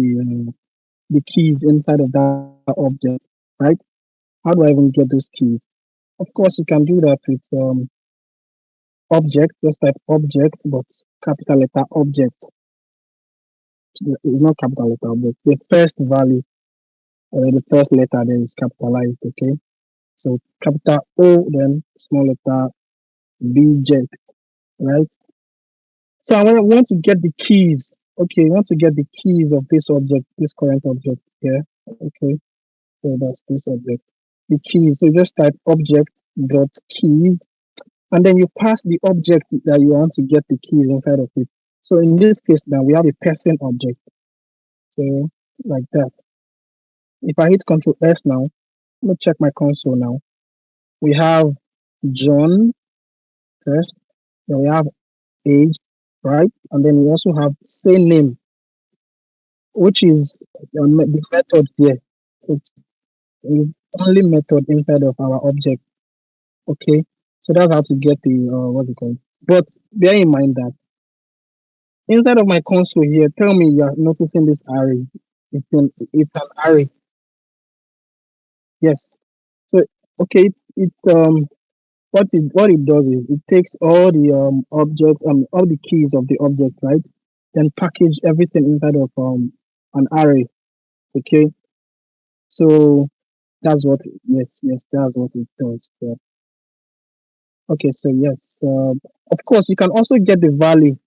the keys inside of that object, right? How do I even get those keys? Of course, you can do that with object, just type object, but capital letter object. It's not capital letter object. The first value, the first letter there is capitalized, okay? So capital O, then small letter B, J, right? So I want to get the keys. Okay, I want to get the keys of this object, this current object here. Okay, so that's this object. The keys. So just type object dot keys, and then you pass the object that you want to get the keys inside of it. So in this case, now we have a person object. So like that. If I hit Control S now, let me check my console now. We have John first, then we have age, right? And then we also have say name, which is the method here. It's the only method inside of our object. Okay, so that's how to get the what's it called. But bear in mind that inside of my console here, tell me you're noticing this array. It's an array. Yes. So okay, what it does is it takes all the object all the keys of the object, right? Then package everything inside of an array. Okay. So that's what yes, that's what it does. Yeah. Okay, so yes, of course, you can also get the value.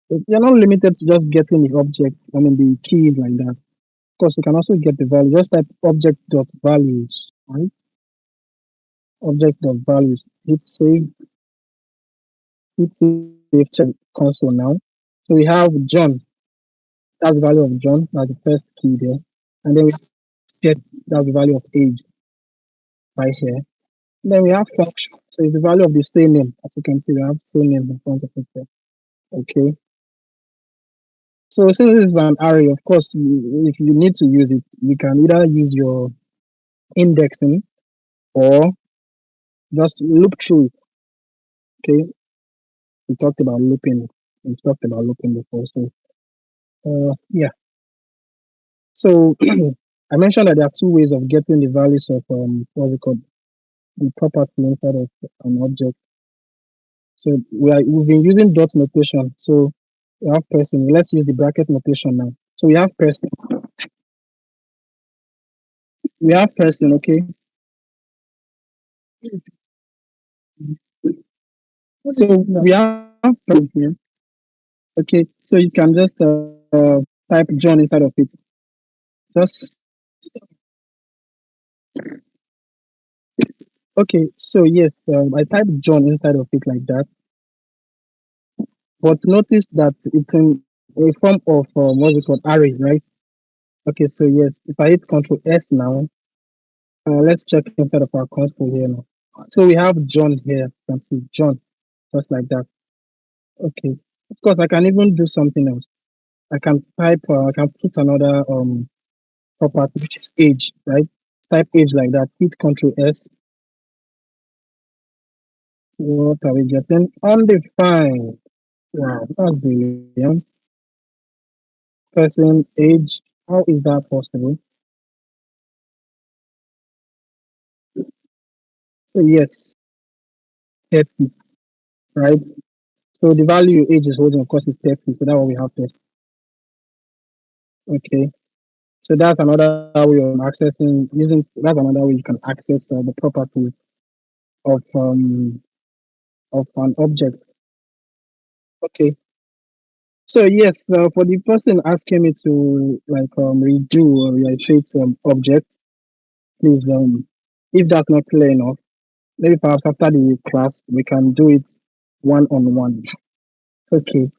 You're not limited to just getting the object, I mean, the keys like that. Of course, you can also get the value. Just type object dot values, right? Object dot values. Hit save, check console now. So we have John. That's the value of John. That's the first key there. And then we get that's the value of age right here. Then we have function. So it's the value of the same name. As you can see, we have same name in front of it there. Okay. So since this is an array, of course, if you need to use it, you can either use your indexing or just loop through it. Okay. we talked about looping. We talked about looping before. So yeah. So I mentioned that there are two ways of getting the values of what's it called, the property inside of an object. So we've been using dot notation. So we have person. Let's use the bracket notation now. So we have person. We have person. Okay. So we have person here. Okay. So you can just type John inside of it. Just okay. So yes, I typed John inside of it like that. But notice that it's in a form of what's it called, array, right? Okay. So yes, if I hit Control S now, let's check inside of our console here now. So we have John here. You can see John, just like that. Okay. Of course, I can even do something else. I can type. I can put another property, which is age, right? Type age like that. Hit Control S. What are we getting? Undefined. Wow, that's brilliant. Person age. How is that possible? So yes, 30, right? So the value age is holding, of course, is 30. So that's what we have there. Okay. So that's another way of accessing using. That's another way you can access the properties of an object. Okay. So yes, for the person asking me to like redo or reiterate objects, please if that's not clear enough, maybe perhaps after the class we can do it one on one. Okay,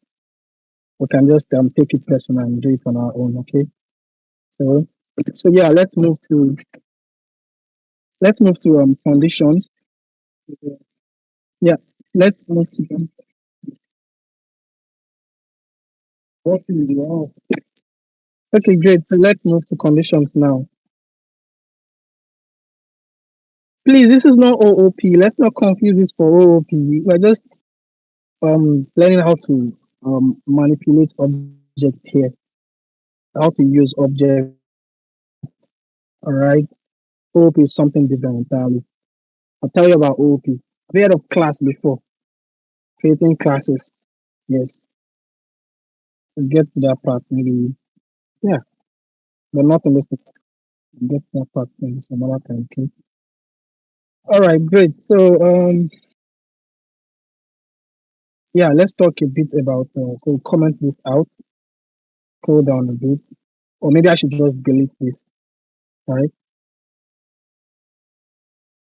we can just take it personal and do it on our own. Okay. So yeah, let's move to conditions. Yeah, let's move to wow. Okay, great. So let's move to conditions now. Please, this is not OOP. Let's not confuse this for OOP. We're just learning how to manipulate objects here, how to use objects. All right. OOP is something different entirely. I'll tell you about OOP. Have you heard of class before? Creating classes. Yes. We'll get to that part maybe. Yeah, but not in this. We'll get to that part maybe some other time. Okay. All right, great. So yeah, let's talk a bit about. So comment this out. Scroll down a bit, or maybe I should just delete this. All right.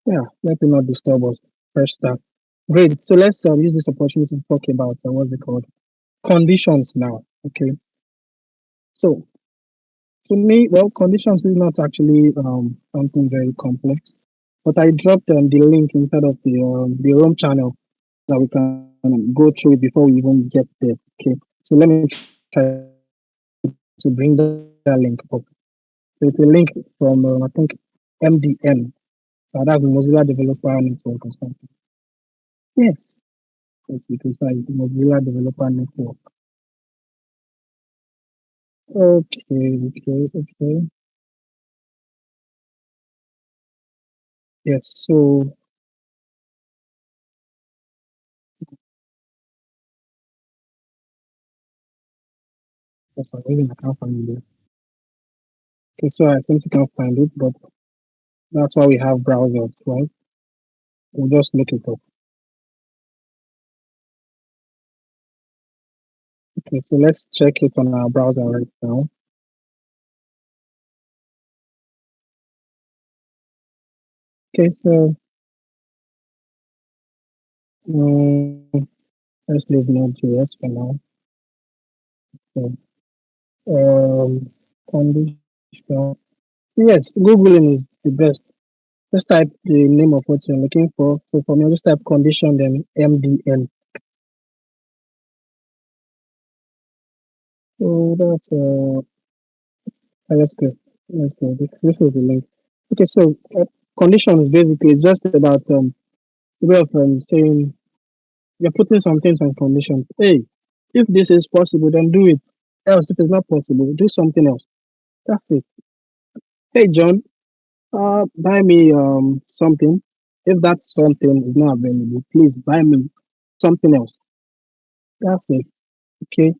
Yeah, let me not disturb us. Fresh start. Great. So let's use this opportunity to talk about what's it called? Conditions now. Okay. So to me, well, conditions is not actually something very complex, but I dropped the link inside of the Rome channel that we can go through it before we even get there. Okay. So let me try to bring that link up. So it's a link from I think MDN. So that's Mozilla Developer Network or something. Yes. Yes, because I Mozilla Developer Network. Okay. Yes, so for some reason I can't find it. Okay, so I simply can't find it, but that's why we have browsers, right? We'll just look it up. Okay, so let's check it on our browser right now. Okay, so let's leave Node.js for now. So, condition. Yes, Googling is the best. Just type the name of what you're looking for. So for me, I'll just type condition, then MDN. So that's let's go. Let's go. This is the link. Okay, so condition is basically just about way of saying you're putting some things on conditions. Hey, if this is possible, then do it. Else, if it's not possible, do something else. That's it. Hey, John, buy me something. If that something is not available, please buy me something else. That's it. Okay.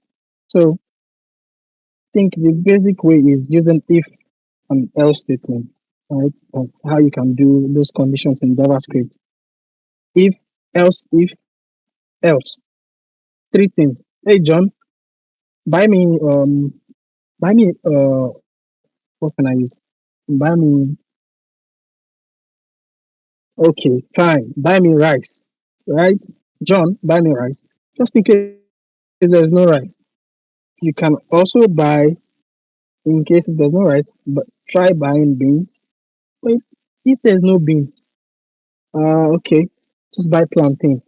So I think the basic way is using if and else statement, right? That's how you can do those conditions in JavaScript. If, else, if, else. Three things. Hey John, buy me what can I use? Buy me okay, fine. Buy me rice. Right? John, buy me rice. Just in case there's no rice. You can also buy in case if there's no rice, but try buying beans. But if there's no beans, okay, just buy plantain.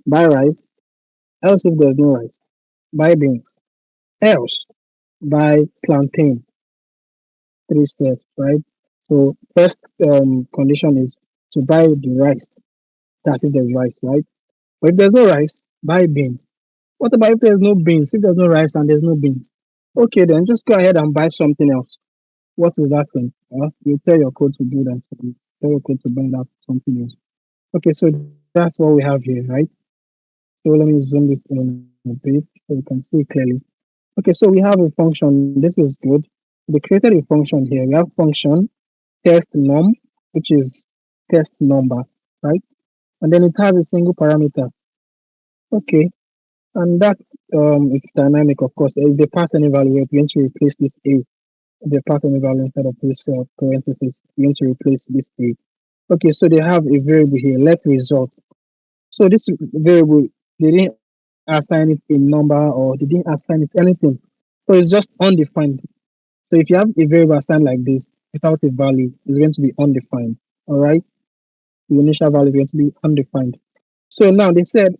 Buy rice. Else if there's no rice, buy beans. Else buy plantain. Three steps, right? So first condition is to buy the rice. That's if there's rice, right? But if there's no rice, buy beans. What about if there's no beans? If there's no rice and there's no beans, okay, then just go ahead and buy something else. What is that thing? You tell your code to do that. So you tell your code to bring out something else. Okay, so that's what we have here, right? So let me zoom this in a bit so you can see clearly. Okay, so we have a function. This is good. We created a function here. We have function test num, which is test number, right? And then it has a single parameter. Okay, and that's it's dynamic, of course. If they pass any value, we're going to replace this a. If they pass any value instead of this parenthesis, we're going to replace this a. Okay, so they have a variable here. Let result. So this variable, they didn't assign it a number or they didn't assign it anything. So it's just undefined. So if you have a variable assigned like this without a value, it's going to be undefined. All right, the initial value is going to be undefined. So now they said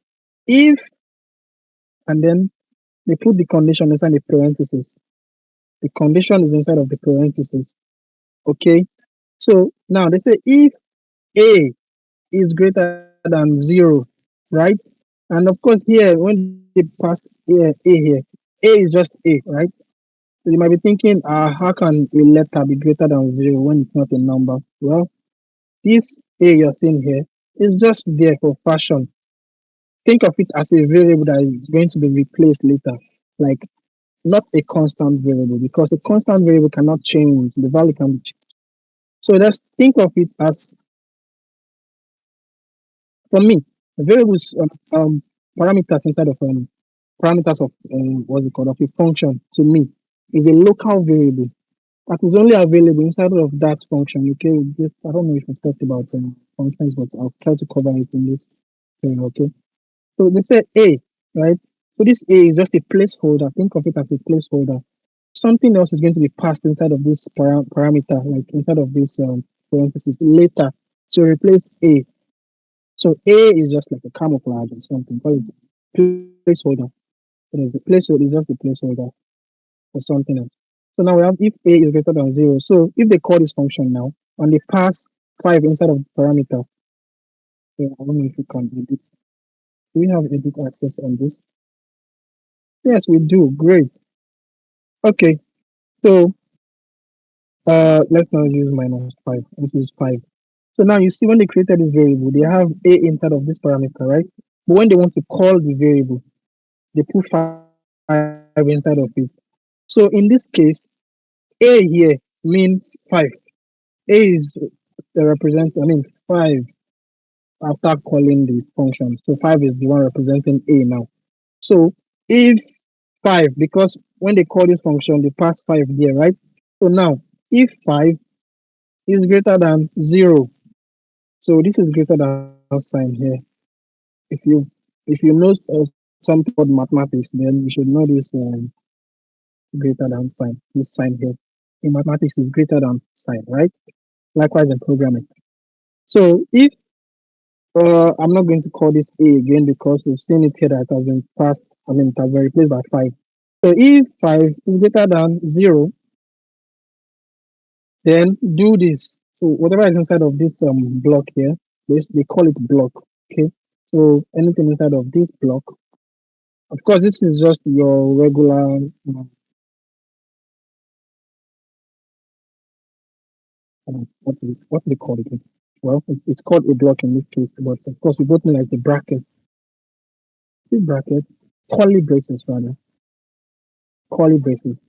if, and then they put the condition inside the parentheses. The condition is inside of the parentheses. Okay. So now they say if a is greater than 0, right? And of course here when they pass a here, a is just a, right? So you might be thinking, how can a letter be greater than 0 when it's not a number? Well, this a you're seeing here is just there for fashion. Think of it as a variable that is going to be replaced later, like not a constant variable, because a constant variable cannot change, the value can be changed. So let's think of it as, for me, variables, parameters inside of parameters of what's it called, of a function to me is a local variable that is only available inside of that function. Okay, I don't know if we've talked about functions, but I'll try to cover it in this area. Okay, so they say a, right? So this a is just a placeholder. Think of it as a placeholder. Something else is going to be passed inside of this parameter, like inside of this parenthesis later to replace a. So a is just like a camouflage or something. Call it placeholder. It is a placeholder. It's just a placeholder for something else. So now we have if a is greater than 0. So if they call this function now and they pass 5 inside of the parameter, I don't know if we can edit. Do we have edit access on this? Yes, we do. Great. Okay. So let's now use -5. Let's use 5. So now you see when they created this variable, they have a inside of this parameter, right? But when they want to call the variable, they put 5 inside of it. So in this case, a here means 5. A is represent, 5 after calling the function. So 5 is the one representing a now. So if 5, because when they call this function, they pass 5 there, right? So now if 5 is greater than 0, so this is greater than sign here. If you know something about mathematics, then you should know this greater than sign. This sign here in mathematics is greater than sign, right? Likewise in programming. So if I'm not going to call this a again because we've seen it here that it has been passed. It has been replaced by 5. So if 5 is greater than 0, then do this. So whatever is inside of this block here, they call it block. Okay. So anything inside of this block, of course, this is just your regular, what do they call it? Well, it's called a block in this case, but of course, we both know like the bracket, the bracket, curly braces rather, curly braces.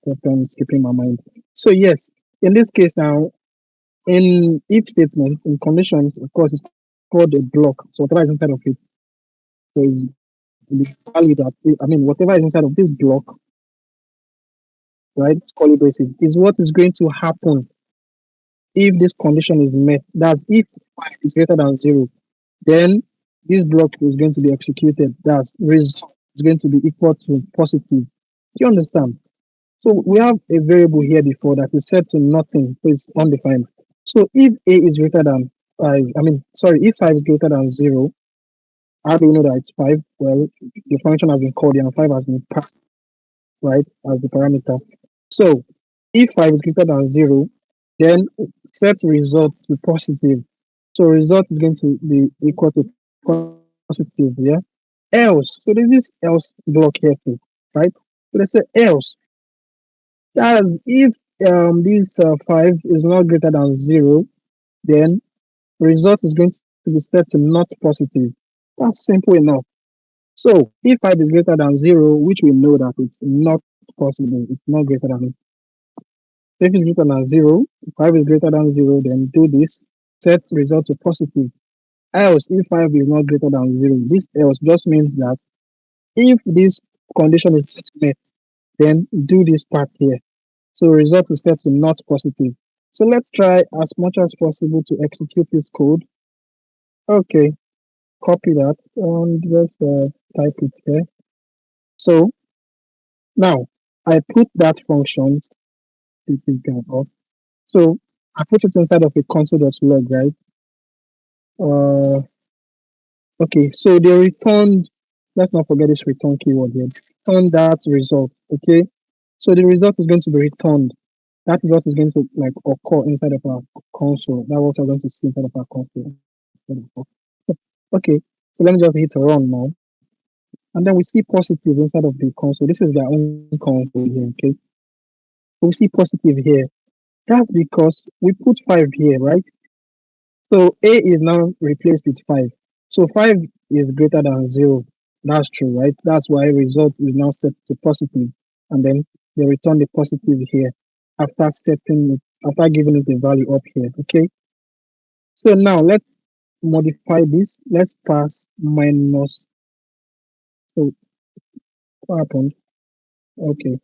That I'm skipping my mind. So yes, in this case now, in if statement, in conditions, of course, it's called a block. So whatever is inside of it, so the value that I mean, whatever is inside of this block, right? It's curly braces is what is going to happen if this condition is met. That's if 5 is greater than 0, then this block is going to be executed. That's result is going to be equal to positive. Do you understand? So we have a variable here before that is set to nothing, so it's undefined. So if a is greater than 5, if 5 is greater than 0, how do we know that it's 5? Well, the function has been called here and 5 has been passed, right, as the parameter. So if 5 is greater than 0, then set result to positive. So result is going to be equal to positive, yeah? Else, so there's this else block here too, right? So let's say else. That's if this 5 is not greater than 0, then result is going to be set to not positive. That's simple enough. So if 5 is greater than 0, which we know that it's not possible, it's not greater than it. If it's greater than 0, if 5 is greater than 0, then do this, set result to positive. Else, if 5 is not greater than 0, this else just means that if this condition is not met, then do this part here. So result is set to not positive. So let's try as much as possible to execute this code. Okay, copy that and just type it here. So now I put that function, it is going off. So I put it inside of a console.log, right? Uh, okay, so they returned, let's not forget this return keyword here. Return that result, okay? So the result is going to be returned. That is what is going to like occur inside of our console. That's what we're going to see inside of our console. Okay, so let me just hit run now. And then we see positive inside of the console. This is their own console here, okay? So we see positive here. That's because we put 5 here, right? So A is now replaced with 5. So 5 is greater than 0. That's true, right? That's why result is now set to positive. And then they return the positive here after setting it, after giving it a value up here, okay? So now let's modify this. Let's pass minus. So what happened? Okay.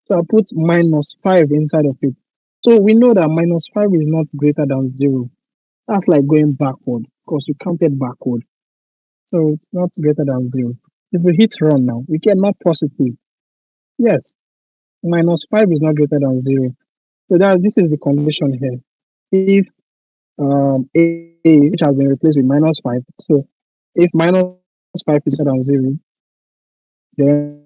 So I put minus 5 inside of it. So we know that minus 5 is not greater than 0. That's like going backward because we counted backward. So it's not greater than 0. If we hit run now, we get not positive. Yes, minus 5 is not greater than 0. So that this is the condition here. If A, which has been replaced with minus 5, so if minus 5 is greater than 0, then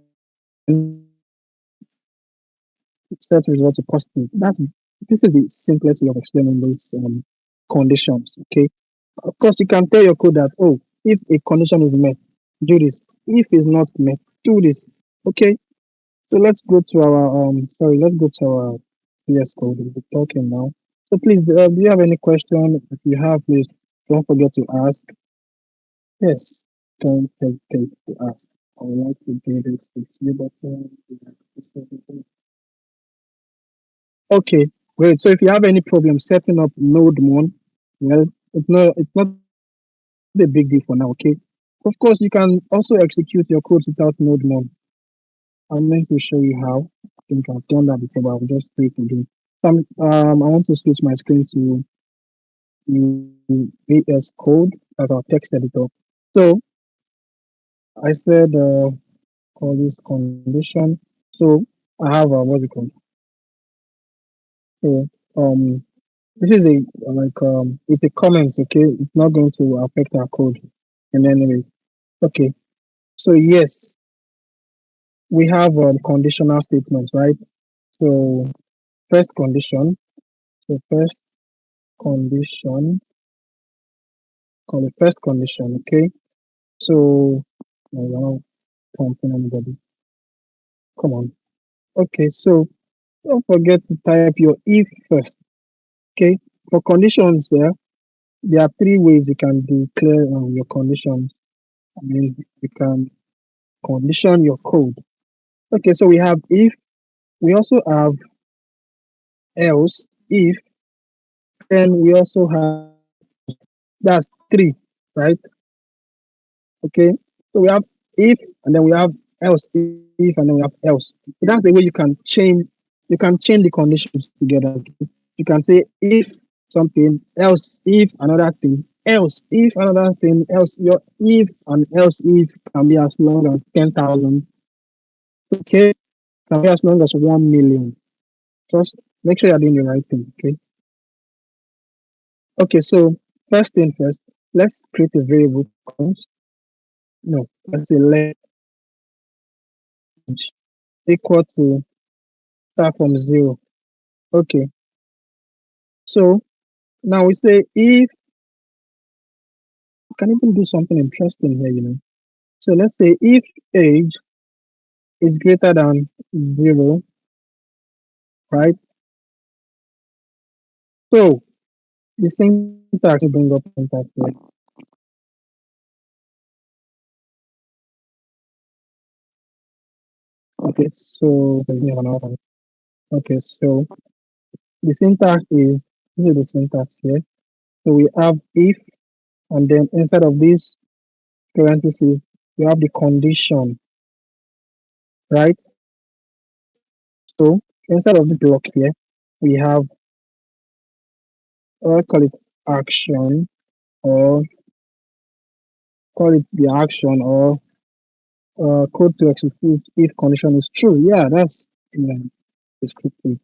set result to positive. This is the simplest way of explaining these conditions. Okay. Of course, you can tell your code that if a condition is met, do this. If it's not met, do this. Okay. So let's go to our let's go to our VS code. We'll be talking now. So please, do you have any question? If you have, please don't forget to ask. Yes, don't hesitate to ask. I would like to do this with you, but okay, great. So if you have any problem setting up node one, well, it's not a big deal for now, okay? Of course, you can also execute your codes without node one. I'm going to show you how. I think I've done that before, but I'll just do it again. I want to switch my screen to the VS Code as our text editor. So I said call this condition. So I have what's it called? So this is a it's a comment, okay? It's not going to affect our code in any way. Okay. So yes, we have conditional statements, right? So first condition. So first condition call it first condition. Okay, so we're not pumping anybody. Come on. Okay, so don't forget to type your if first. Okay, for conditions there are three ways you can declare your conditions. I mean, you can condition your code. Okay, so we have if, we also have else, if, then we also have, that's three, right? Okay, so we have if, and then we have else, if, and then we have else. So that's the way you can chain the conditions together. Okay? You can say if something, else if another thing, else if another thing, else your if and else if can be as long as 10,000. Okay, can be as long as 1 million. Just make sure you're doing the right thing. Okay. Okay. So first thing first, let's create a variable count. No, let's say let age equal to start from 0. Okay. So now we say if we can even do something interesting here. So let's say if age is greater than 0, right? So the syntax will bring up syntax here. Okay, so okay, so the syntax is this is the syntax here. So we have if, and then inside of this parentheses, we have the condition, right? So inside of the block here, we have call it action, or call it the action, or code to execute if condition is true. Yeah, that's descriptive.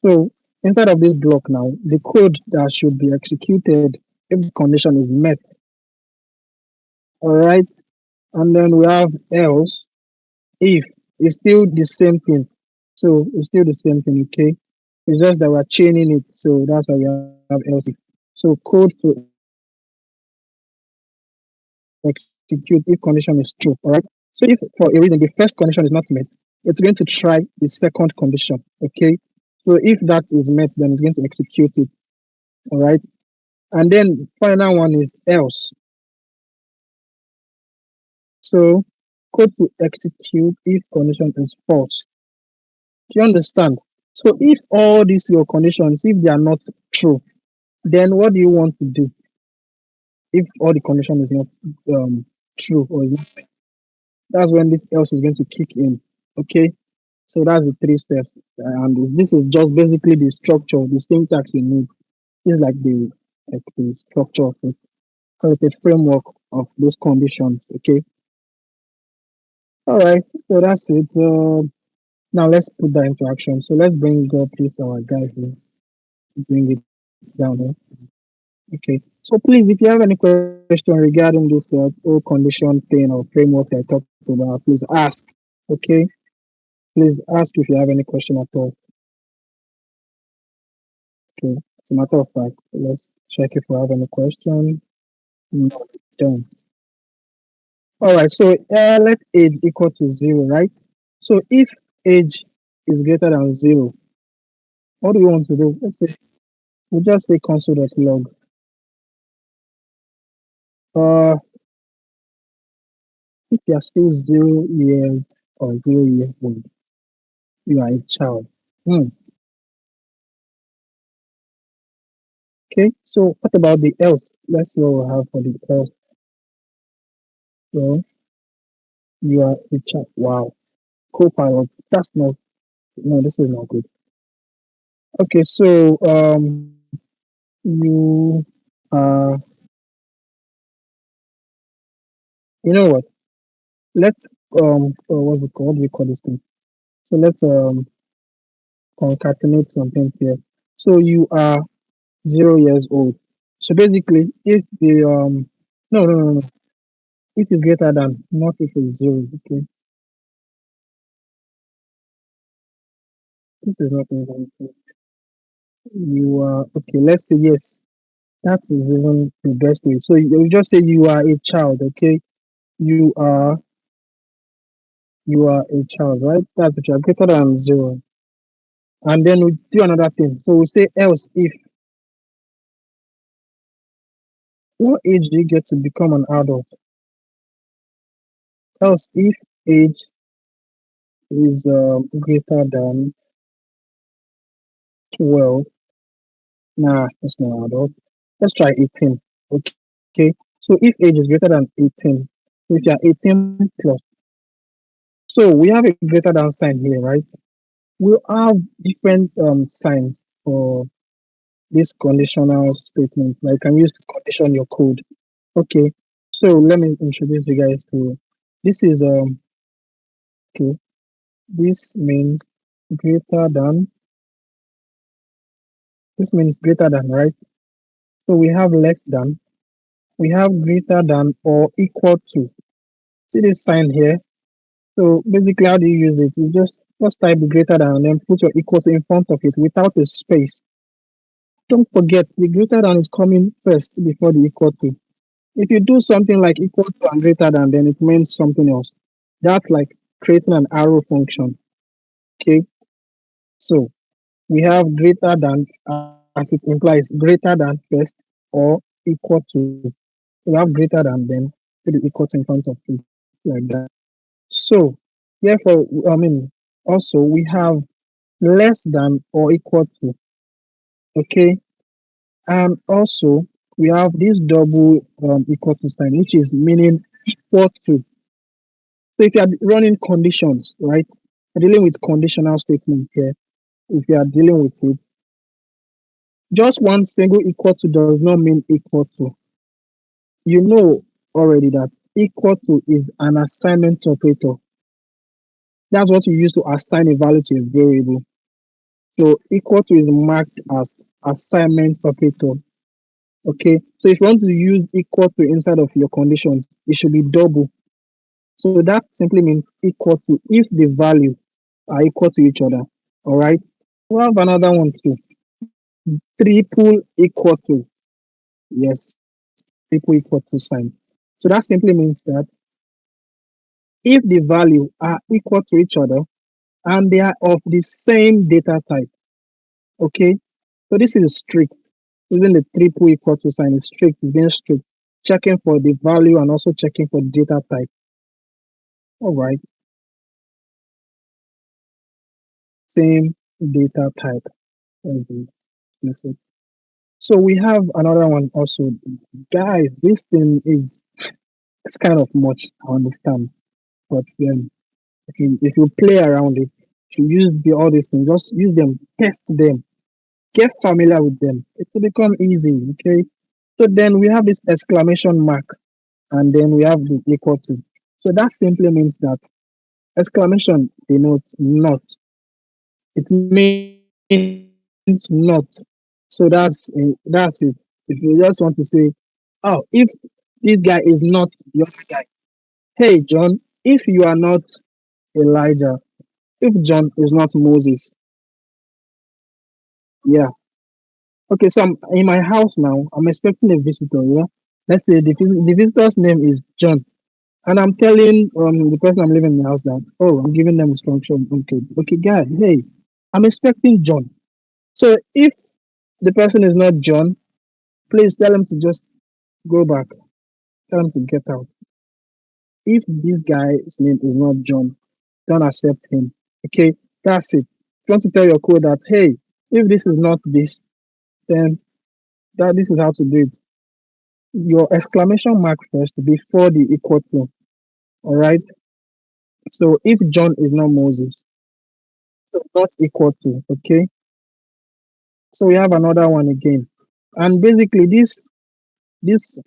So inside of this block now, the code that should be executed if the condition is met. All right, and then we have else if it's still the same thing. So it's still the same thing, okay? It's just that we're chaining it, so that's why we have else if. So code to execute if condition is true, all right? So if for a reason the first condition is not met, it's going to try the second condition, okay? So if that is met, then it's going to execute it, all right? And then final one is else. So code to execute if condition is false. Do you understand? So if all these your conditions, if they are not true, then what do you want to do? If all the condition is not true, or is not, that's when this else is going to kick in. Okay, so that's the three steps, and this is just basically the structure, the syntax you need. This is like the structure of it, because it's a framework of those conditions. Okay, all right, so that's it. Now let's put that into action. So let's bring up this our guy here, bring it down here. Okay. So please, if you have any question regarding this whole condition thing or framework I talked about, please ask. Okay. Please ask if you have any question at all. Okay. As a matter of fact, let's check if we have any question. No, we don't. All right. So let age equal to 0, right? So if age is greater than 0, what do we want to do? Let's say we just say console.log. If you are still 0 years or 0 years old, you are a child. Hmm. Okay, so what about the else? Let's see what we have for the else. So you are a child. Wow, co-pilot. That's not. No, this is not good. Okay, so you you know what? Let's what's it called? What do we call this thing? So let's concatenate some things here. So you are 0 years old. So basically, if the no, if it's greater than, not if it's 0. Okay, this is not important. You are okay. Let's say yes. That is even the best way. So you just say you are a child, okay? You are you are a child, right? That's if you are greater than zero. And then we do another thing. So we say else if what age do you get to become an adult? Else if age is greater than 12. Nah, it's not adult. Let's try 18. Okay. So if age is greater than 18, if you're 18 plus, so we have a greater than sign here, right? We have different signs for this conditional statement. Like, you can use to condition your code. Okay. So let me introduce you guys to this is okay. This means greater than this means greater than, right? So we have less than, we have greater than or equal to. See this sign here? So basically, how do you use it? You just type greater than and then put your equal to in front of it without a space. Don't forget, the greater than is coming first before the equal to. If you do something like equal to and greater than, then it means something else. That's like creating an arrow function. Okay. So we have greater than as it implies greater than first or equal to. We have greater than then put the equal to in front of it like that. So therefore, I mean, also we have less than or equal to. Okay. And also we have this double equal to sign, which is meaning equal to. So if you are running conditions, right? You're dealing with conditional statement here. If you are dealing with it, just one single equal to does not mean equal to. You know already that equal to is an assignment operator. That's what you use to assign a value to a variable. So equal to is marked as assignment operator. Okay. So if you want to use equal to inside of your conditions, it should be double. So that simply means equal to if the value are equal to each other. All right. We have another one too. Triple equal to. Yes. Triple equal to sign. So that simply means that if the value are equal to each other and they are of the same data type. Okay. So this is strict. Using the triple equal to sign is strict, it's being strict. Checking for the value and also checking for the data type. All right. Same data type. as the message. So we have another one also. Guys, this thing is it's kind of much, I understand. But if you play around it, if you use all these things, just use them, test them, get familiar with them. It will become easy. Okay. So then we have this exclamation mark, and then we have the equal to. So that simply means that exclamation denotes not. It means not. So that's it. If you just want to say, oh, if this guy is not the other guy, hey John, if you are not Elijah, if John is not Moses, yeah. Okay, so I'm in my house now. I'm expecting a visitor. Yeah, let's say the visitor's name is John, and I'm telling the person I'm living in the house that I'm giving them instruction. Okay, guy, hey, I'm expecting John. So if the person is not John, please tell him to just go back. Tell him to get out. If this guy's name is not John, don't accept him. Okay, that's it. You want to tell your code that hey, if this is not this, then that this is how to do it. Your exclamation mark first before the equal to. All right. So if John is not Moses, so not equal to. Okay. So we have another one again, and basically this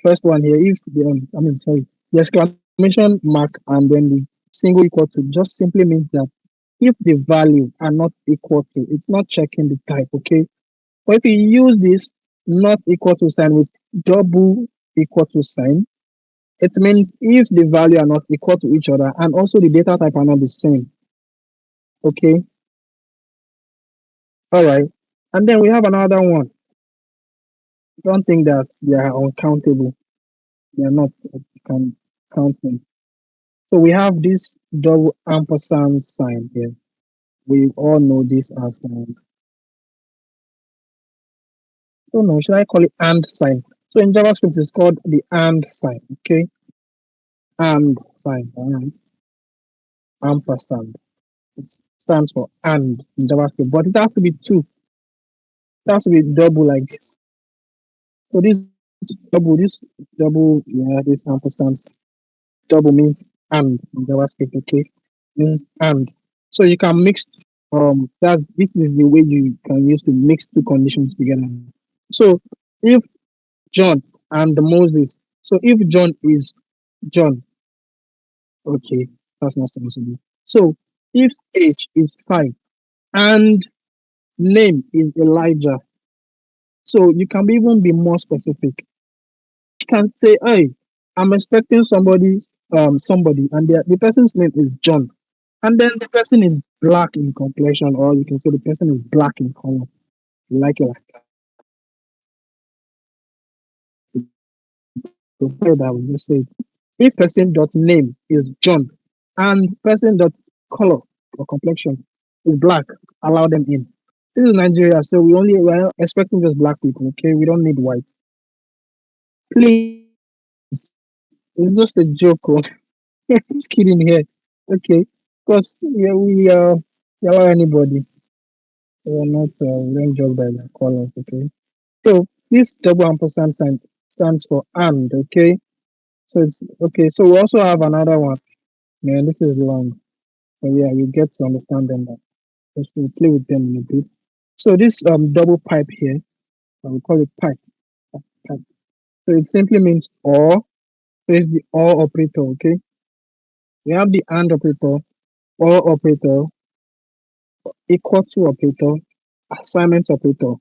first one here, if the the exclamation mark and then the single equal to just simply means that if the value are not equal to, it's not checking the type, okay? But if you use this not equal to sign with double equal to sign, it means if the value are not equal to each other and also the data type are not the same, okay? All right. And then we have another one. Don't think that they are uncountable. They are not. You can count them. So we have this double ampersand sign here. We all know this as don't know, should I call it and sign? So in JavaScript it's called the and sign, okay? And sign, ampersand. It stands for and in JavaScript, but it has to be two. It has to be double like this. So this ampersand double means and in JavaScript, okay? Means and. So you can mix that this is the way you can use to mix two conditions together. So if John and Moses, so if John is John, okay, that's not supposed to be. So if age is 5 and name is Elijah, so you can even be more specific. You can say, hey, I'm expecting somebody, and the person's name is John, and then the person is black in complexion, or you can say the person is black in color. You like it like so that we just say if person dot name is John and person dot color or complexion is black, allow them in. This is Nigeria, so we're expecting just black people. Okay, we don't need white. Please, it's just a joke. Oh. Just kidding here. Okay, because yeah, we allow anybody. We're not we don't judge by their colors. Okay, so this double ampersand sign stands for and. Okay, so it's okay. So we also have another one. Man, this is long. So yeah, you get to understand them now. Just we'll play with them in a bit. So this double pipe here, we call it pipe. Pipe. So it simply means or. So it's the or operator. Okay, we have the and operator, or operator, equal to operator, assignment operator,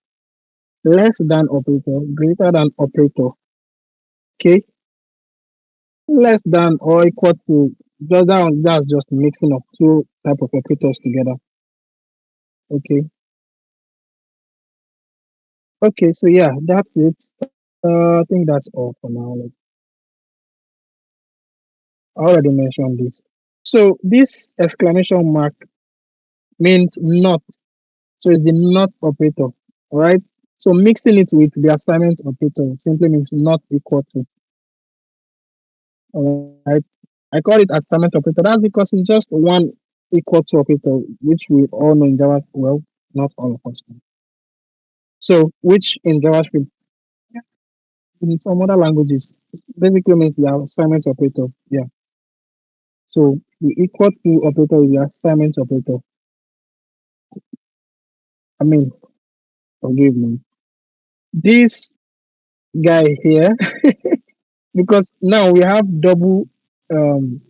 less than operator, greater than operator. Okay, less than or equal to just that one, that's just mixing of two type of operators together. Okay. Okay, so yeah, that's it. I think that's all for now. Like, I already mentioned this. So this exclamation mark means not. So it's the not operator. All right. So mixing it with the assignment operator simply means not equal to. All right. I call it assignment operator. That's because it's just one equal to operator, which we all know in Java. Well, not all of us. So which in JavaScript, in some other languages, basically means the assignment operator. Yeah. So the equal to operator is the assignment operator. I mean, forgive me. This guy here, because now we have um,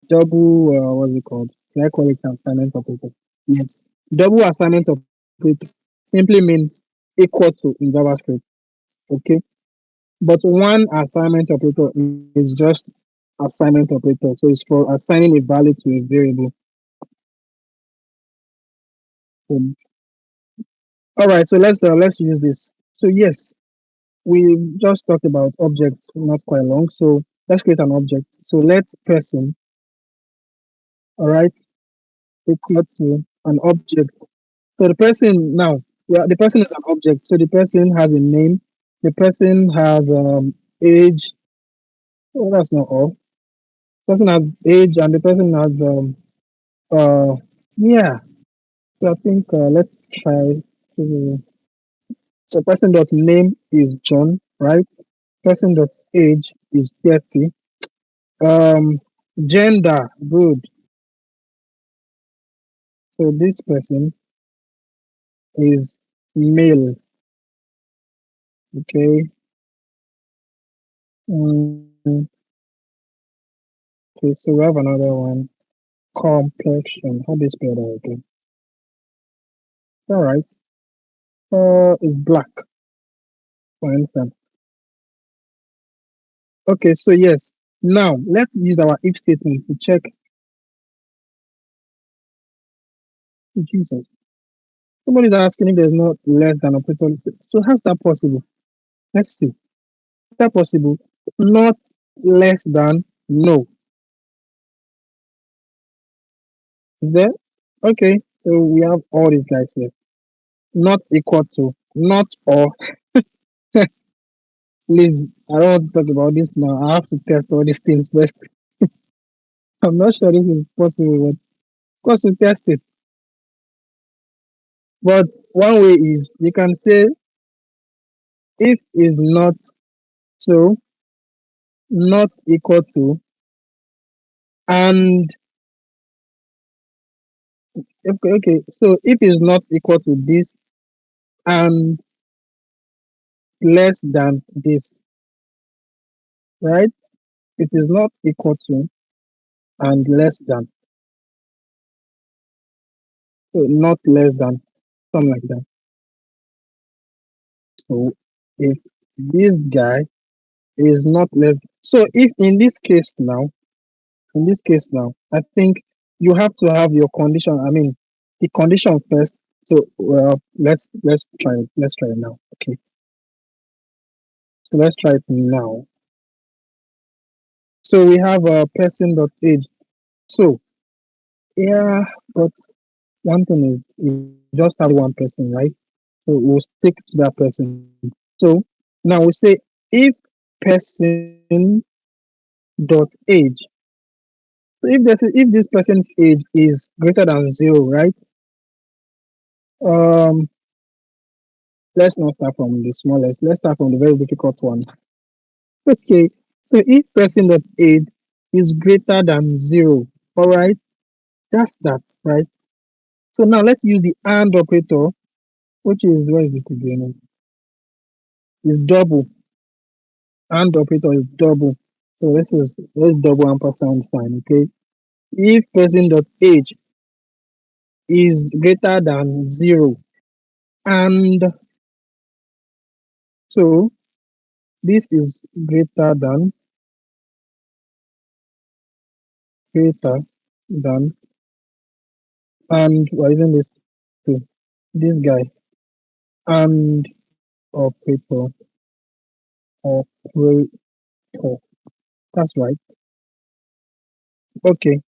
what's it called? Can I call it assignment operator? Yes. Double assignment operator simply means equal to in JavaScript. Okay. But one assignment operator is just assignment operator. So it's for assigning a value to a variable. Um, all right. So let's use this. So yes, we just talked about objects not quite long. So let's create an object. So let's person, all right, equal to an object. So the person now, yeah, the person is an object. So the person has a name. The person has age. Oh, that's not all. Person has age and the person has yeah. So I think let's try to. So person dot name is John, right? Person dot age is 30. Um, gender, good. So this person is male. Okay. Mm, okay. So we have another one. Complexion. How do you spell that again? All right. Is black, for instance. Okay. So yes. Now let's use our if statement to check. Jesus. Somebody's asking if there's not less than operator. So how's that possible? Let's see. Is that possible? Not less than, no. Is there? Okay. So we have all these guys here. Not equal to, not or. Please, I don't want to talk about this now. I have to test all these things first. I'm not sure this is possible, but of course we test it. But one way is you can say if is not so, not equal to, and okay. So if is not equal to this and less than this, right? It is not equal to and less than, so not less than, something like that. So if this guy is not less, so if in this case now, I think you have to have your condition. I mean, the condition first. So let's try it. Let's try it now. Okay. So let's try it now. So we have a person dot age. So yeah, but one thing is we just have one person, right? So we'll stick to that person. So now we say if person dot age. So if this person's age is greater than 0, right? Um, let's not start from the smallest. Let's start from the very difficult one. Okay. So if person dot age is greater than 0, all right, that's that, right? So now let's use the AND operator, which is where is it again? Is double. AND operator is double. So let's double ampersand sign, okay? If person dot age is greater than 0, and so this is greater than, and why isn't this two? This guy, and operator, operator. That's right. Okay.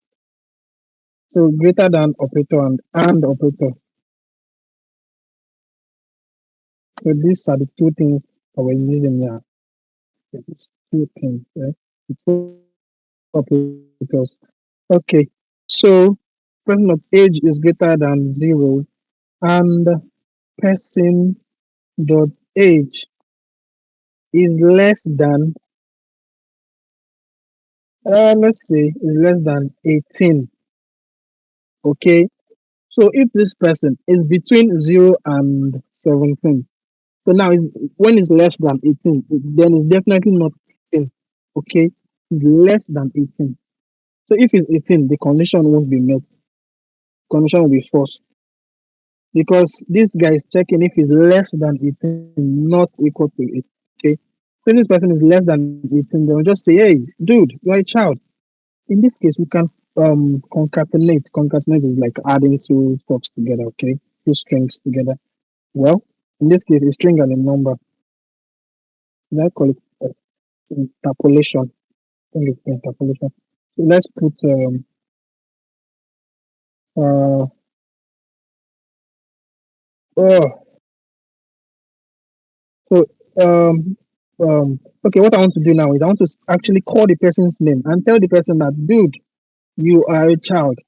So greater than operator and operator. So these are the two things that we're using here. These two things, right? The two operators. Okay. So person of age is greater than 0, and person dot age is less than, let's say is less than 18. Okay. So if this person is between 0 and 17, so now is when it's less than 18, then it's definitely not 18. Okay, it's less than 18. So if it's 18, the condition won't be met. Condition will be false because this guy is checking if it's less than 18, not equal to it. Okay, so if this person is less than 18, they'll just say, "Hey, dude, you're a child." In this case, we can concatenate. Concatenate is like adding two stuffs together. Okay, two strings together. Well, in this case, a string and a number. I call it interpolation. I think it's interpolation. So let's put uh oh so um okay, what I want to do now is I want to actually call the person's name and tell the person that, dude, you are a child.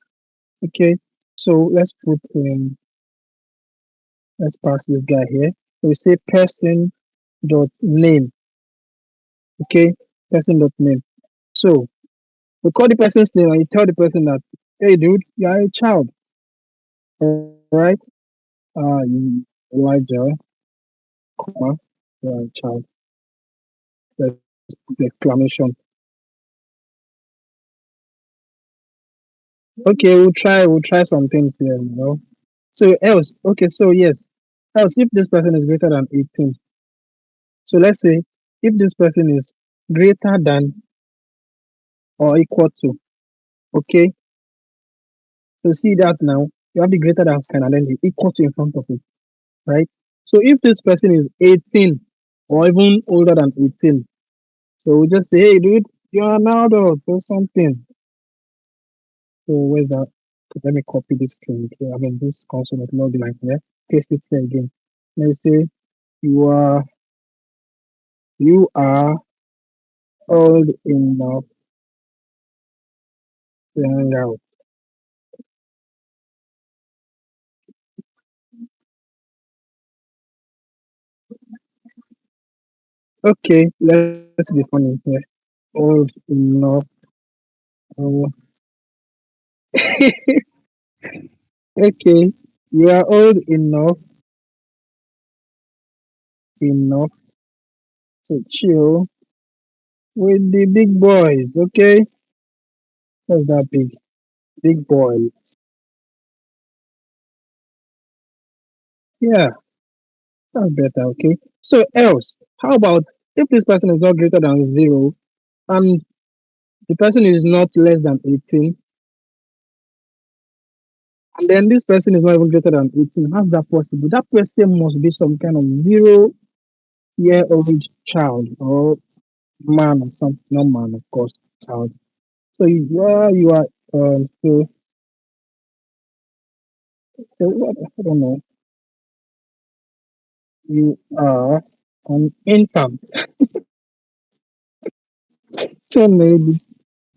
Okay, so let's pass this guy here. So we say person dot name. Okay, person dot name. So we call the person's name and you tell the person that, hey, dude, you are a child. All right. Elijah, comma, you are a child. Let's put exclamation. Okay, we'll try some things here. So else, okay, so yes. Else if this person is greater than 18. So let's say if this person is greater than or equal to, okay. So see that now you have the greater than sign and then the equal to in front of it, right? So if this person is 18, or even older than 18. So we just say, hey, dude, you're an adult or something. So where's that? Okay, let me copy this string here. I mean, this console not log line here. Paste it here again. Let's say you are you are old enough to hang out. Okay, let's be funny here. Old enough. Oh, okay, you are old enough to chill with the big boys. Okay, what's that big boy? Yeah, that's better. Okay. So else, how about if this person is not greater than zero and the person is not less than 18, and then this person is not even greater than 18? How's that possible? That person must be some kind of 0 year old child or man or something. Not man, of course, child. So you are so what, I don't know. You are an infant. So maybe.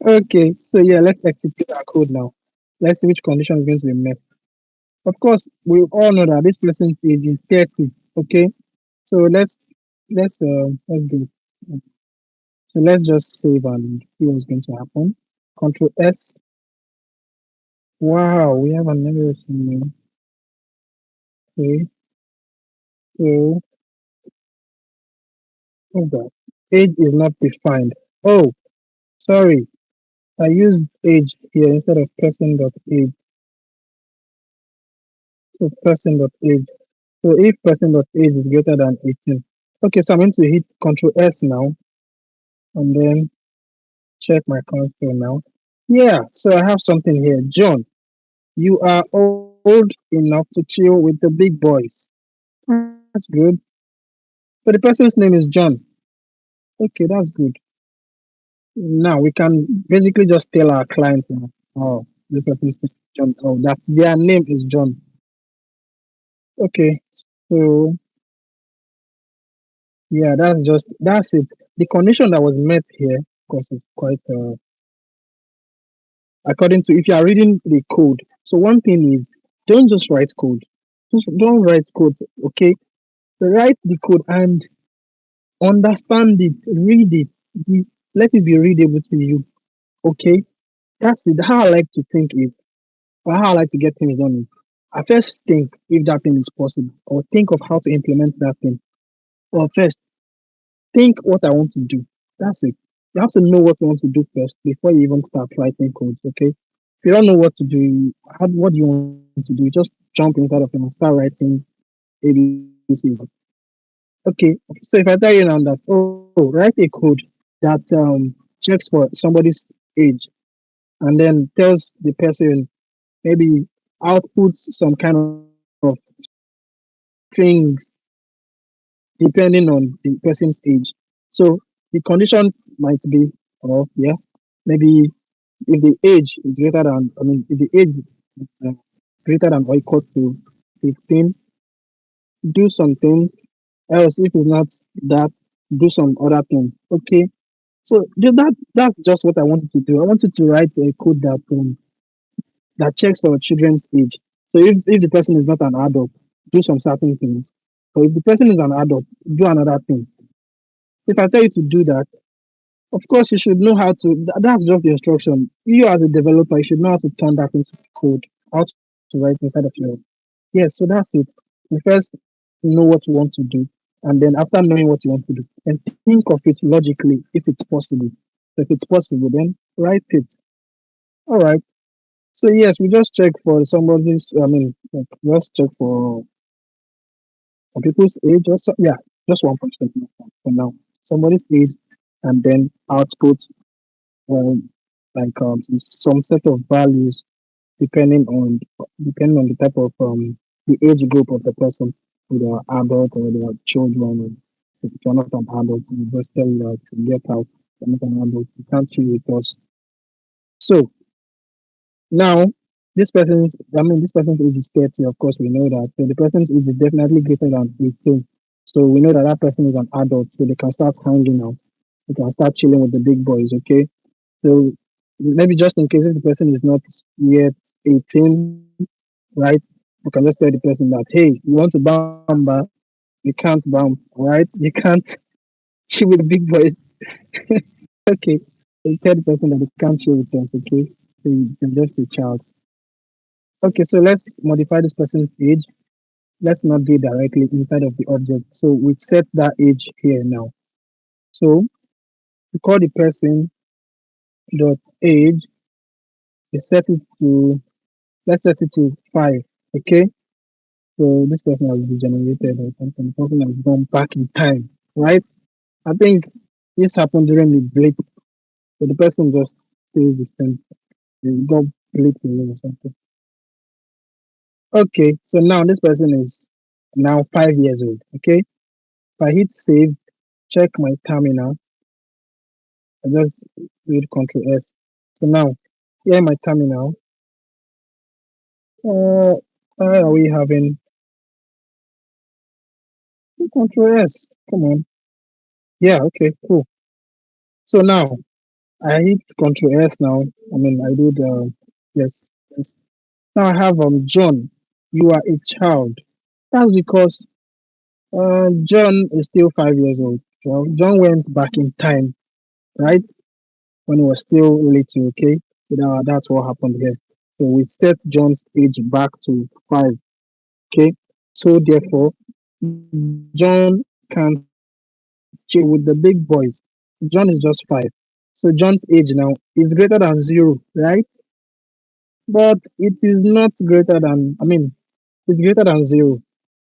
Okay, so yeah, let's execute our code now. Let's see which condition is going to be met. Of course, we all know that this person's age is 30. Okay, so let's do it. So let's just save and see what's going to happen. Control S. Wow, we have an error somewhere. Okay, so what's that? Age is not defined. Oh, sorry, I used age here instead of person.age. So person.age. So if person.age is greater than 18. Okay, so I'm going to hit Control S now and then check my console now. Yeah, so I have something here. John, you are old enough to chill with the big boys. That's good. So the person's name is John. Okay, that's good. Now we can basically just tell our client now, oh, the person's name is John. Oh, that their name is John. Okay, so yeah, that's it. The condition that was met here, of course, is quite according to if you are reading the code. So one thing is don't just write code. Just don't write code, okay? Write the code and understand it, read it, let it be readable to you. Okay? That's it. How I like to think is or how I like to get things done is I first think if that thing is possible or think of how to implement that thing. Or first think what I want to do. That's it. You have to know what you want to do first before you even start writing code. Okay. If you don't know what to do, what do you want to do? Just jump inside of it and start writing ABCs. Okay. So if I tell you now that, oh, write a code that checks for somebody's age and then tells the person maybe outputs some kind of things depending on the person's age. So the condition might be, or yeah, maybe if the age is greater than, I mean, if the age is greater than or equal to 15, do some things. Else, if it's not that, do some other things. Okay. So that's just what I wanted to do. I wanted to write a code that checks for children's age. So if the person is not an adult, do some certain things. But if the person is an adult, do another thing. If I tell you to do that, of course you should know how to. That's just the instruction. You as a developer, you should know how to turn that into code, how to write inside of your. Yes, so that's it. You first know what you want to do, and then after knowing what you want to do, and think of it logically if it's possible. If it's possible, then write it. All right. So yes, we just check for somebody's. I mean, like, just check for people's age. Or so, yeah, just one person for now. Somebody's age, and then output um, like some set of values depending on the type of the age group of the person, whether adult or they are children. if you're not an adult, we just tell you that get out. You're not an adult. You can't chill with us. So now, this person's age is 30. Of course, we know that. So the person's age is definitely greater than 18. So we know that that person is an adult. So they can start hanging out. They can start chilling with the big boys. Okay. So maybe just in case if the person is not yet 18, right? You can just tell the person that, hey, you want to bamba, you can't bump, right? You can't chill with the big boys. Okay. So you tell the person that they can't chill with us, okay? So you're just a child. Okay, so let's modify this person's age. Let's not be directly inside of the object. So we set that age here now. So we call the person dot age. We set it to let's set it to 5. Okay. So this person has degenerated or something. Something has gone back in time, right? I think this happened during the break. So the person just stays the same. They got break away or something. Okay, so now this person is now 5 years old. Okay. If I hit save, check my terminal. I just read Control S. So now, here in my terminal, uh, why are we having Control S? Come on. Yeah, okay, cool. So now, I hit Control S now. I mean, I did, yes, yes. Now I have John. You are a child. That's because John is still 5 years old. Well, John went back in time, right? When he was still little, okay? So that's what happened here. So we set John's age back to 5. Okay, so therefore, John can chill with the big boys. John is just 5. So John's age now is greater than 0, right? But it is not greater than, I mean, it's greater than 0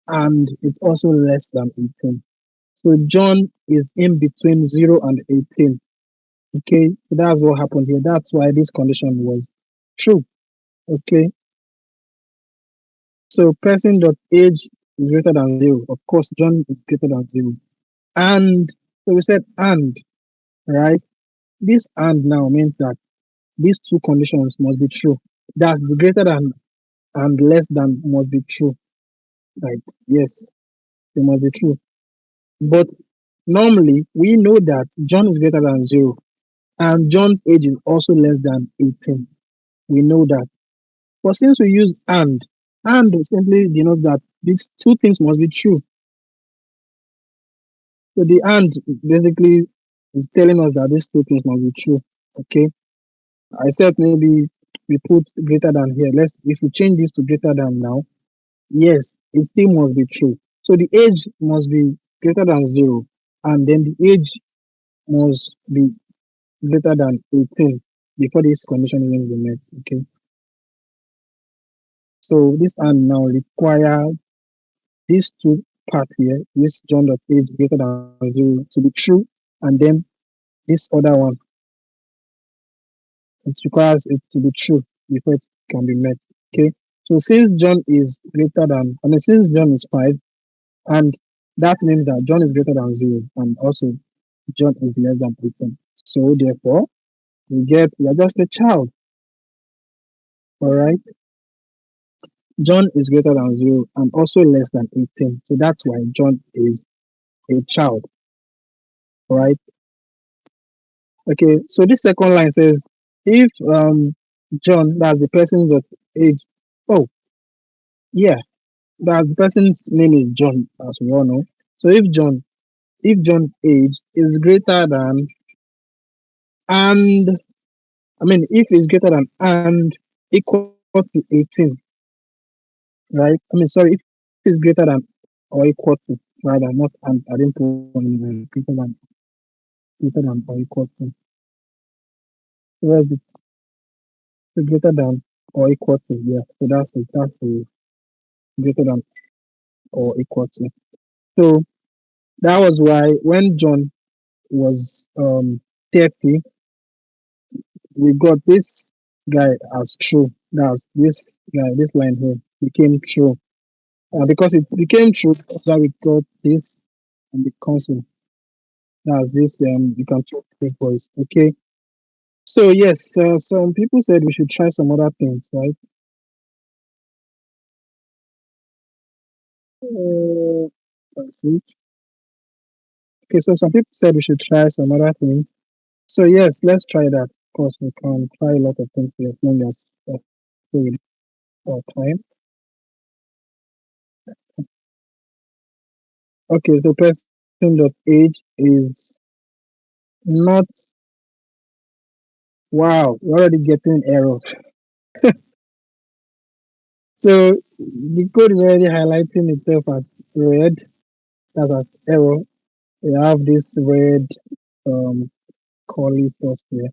and it's also less than 18. So John is in between 0 and 18. Okay, so that's what happened here. That's why this condition was true. Okay, so person dot age is greater than 0. Of course, John is greater than 0. And so we said and, right? This and now means that these two conditions must be true. That's the greater than and less than must be true. Like, yes, they must be true. But normally, we know that John is greater than 0 and John's age is also less than 18. We know that. But since we use and simply denotes that these two things must be true. So the and basically is telling us that these two things must be true. Okay. I said maybe we put greater than here. Let's if we change this to greater than now, yes, it still must be true. So the age must be greater than 0, and then the age must be greater than 18 before this condition even be met. Okay. So this and now require these two parts here, this John dot age greater than 0 to be true, and then this other one, it requires it to be true before it can be met. Okay. So since John is greater than, I mean, since John is 5, and that means that John is greater than 0, and also John is less than 18. So therefore, we are just a child. All right. John is greater than 0 and also less than 18. So that's why John is a child. All right. Okay. So this second line says if John, that's the person's of age. Oh, yeah, that the person's name is John, as we all know. So if John's age is greater than and I mean if it's greater than and equal to 18, right? I mean sorry, if it's greater than or equal to rather not and I didn't put greater than or equal to. Where is it? So greater than or equal to, yeah. So that's it. That's the greater than or equal to. So that was why when John was 30, we got this guy as true. That's this guy, this line here became true. Because it became true, that's why we got this on the console. That's this. You can check the voice. Okay. So yes, some people said we should try some other things, right? Okay. Okay. So some people said we should try some other things. So yes, let's try that. Of course, we can try a lot of things here as long as we our time. Okay. So person.age is not. Wow, we're already getting error. So the code is already highlighting itself as red. That's as error. We have this red um, curly stuff here,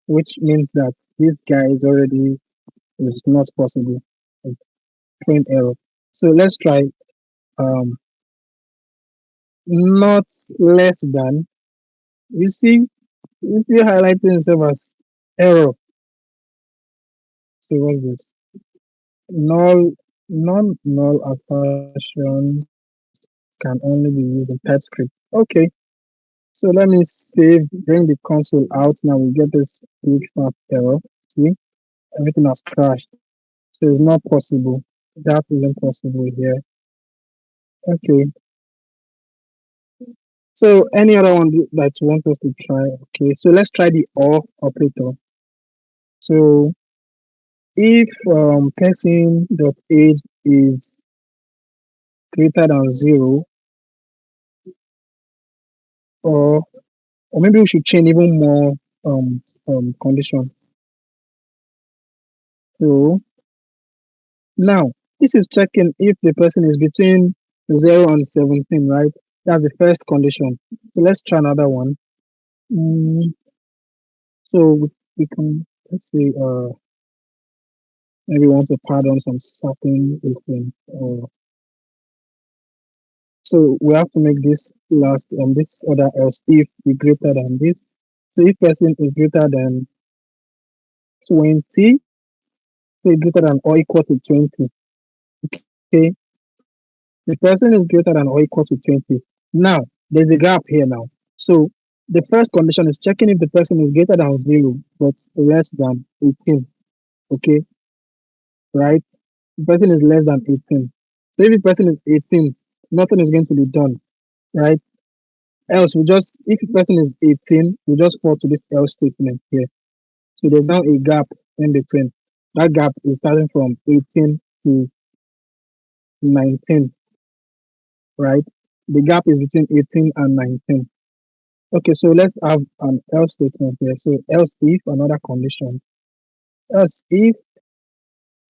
which means that this guy is not possible. It's print error. So let's try um, not less than. You see, it's still highlighting itself as error. So what's this? Null, non-null assertions can only be used in TypeScript. Okay, so let me save, bring the console out. Now we get this big fat error. See, everything has crashed. So it's not possible. That isn't possible here. Okay. So any other one that you want us to try? Okay. So let's try the OR operator. So if person dot age is greater than zero, or maybe we should change even more condition. So now this is checking if the person is between 0 and 17, right? That's the first condition. So let's try another one. Mm, so we can, let's say maybe we want to pardon some certain thing. So we have to make this last this other else if be greater than this. So if person is greater than 20, so greater than or equal to 20. Okay, the person is greater than or equal to 20. Now there's a gap here now. So the first condition is checking if the person is greater than 0 but less than 18. Okay, right? The person is less than 18. So if the person is 18, nothing is going to be done, right? Else, if the person is 18, we just fall to this else statement here. So there's now a gap in between. That gap is starting from 18 to 19, right? The gap is between 18 and 19. Okay, so let's have an else statement here. So else if another condition. Else if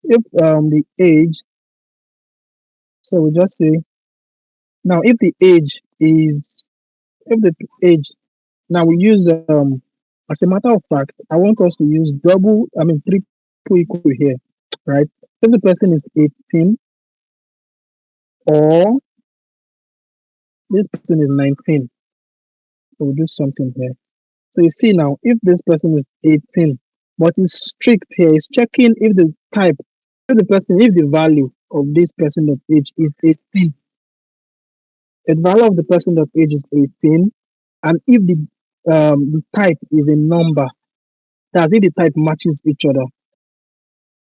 the age, so we just say now if the age is if the age now we use as a matter of fact, I want us to use triple equal here, right? If the person is 18 or this person is 19, so we'll do something here. So you see now, if this person is 18, but it's strict here, it's checking if the type, if the value of this person of age is 18, the value of the person of age is 18, and if the type is a number, that's if the type matches each other.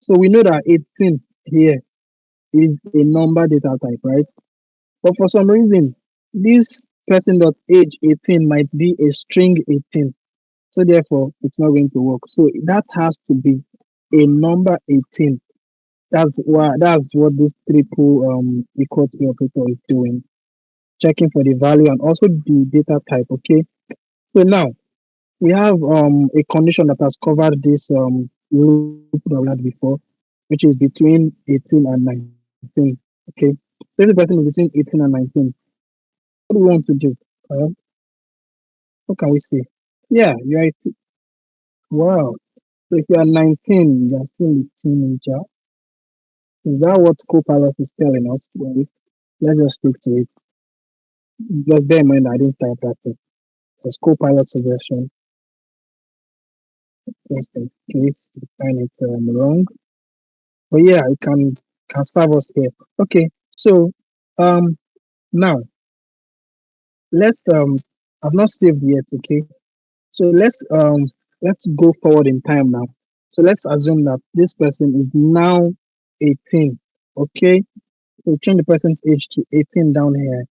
So we know that 18 here is a number data type, right? But for some reason, this person dot age 18 might be a string 18. So therefore, it's not going to work. So that has to be a number 18. That's what this triple equal to operator is doing. Checking for the value and also the data type. Okay. So now we have a condition that has covered this loop that we had before, which is between 18 and 19. Okay. So if the person is between 18 and 19, what do we want to do? Uh, what can we say? Yeah, you're 18. Wow. So if you are 19, you're still a teenager. Is that what Copilot is telling us? Well, let's just stick to it. Just bear in mind I didn't type that in. Because Copilot suggestion, just in case you find it wrong. But yeah, it can serve us here. Okay, so um now let's I've not saved yet, okay? So let's go forward in time now. So let's assume that this person is now 18. Okay? So change the person's age to 18 down here.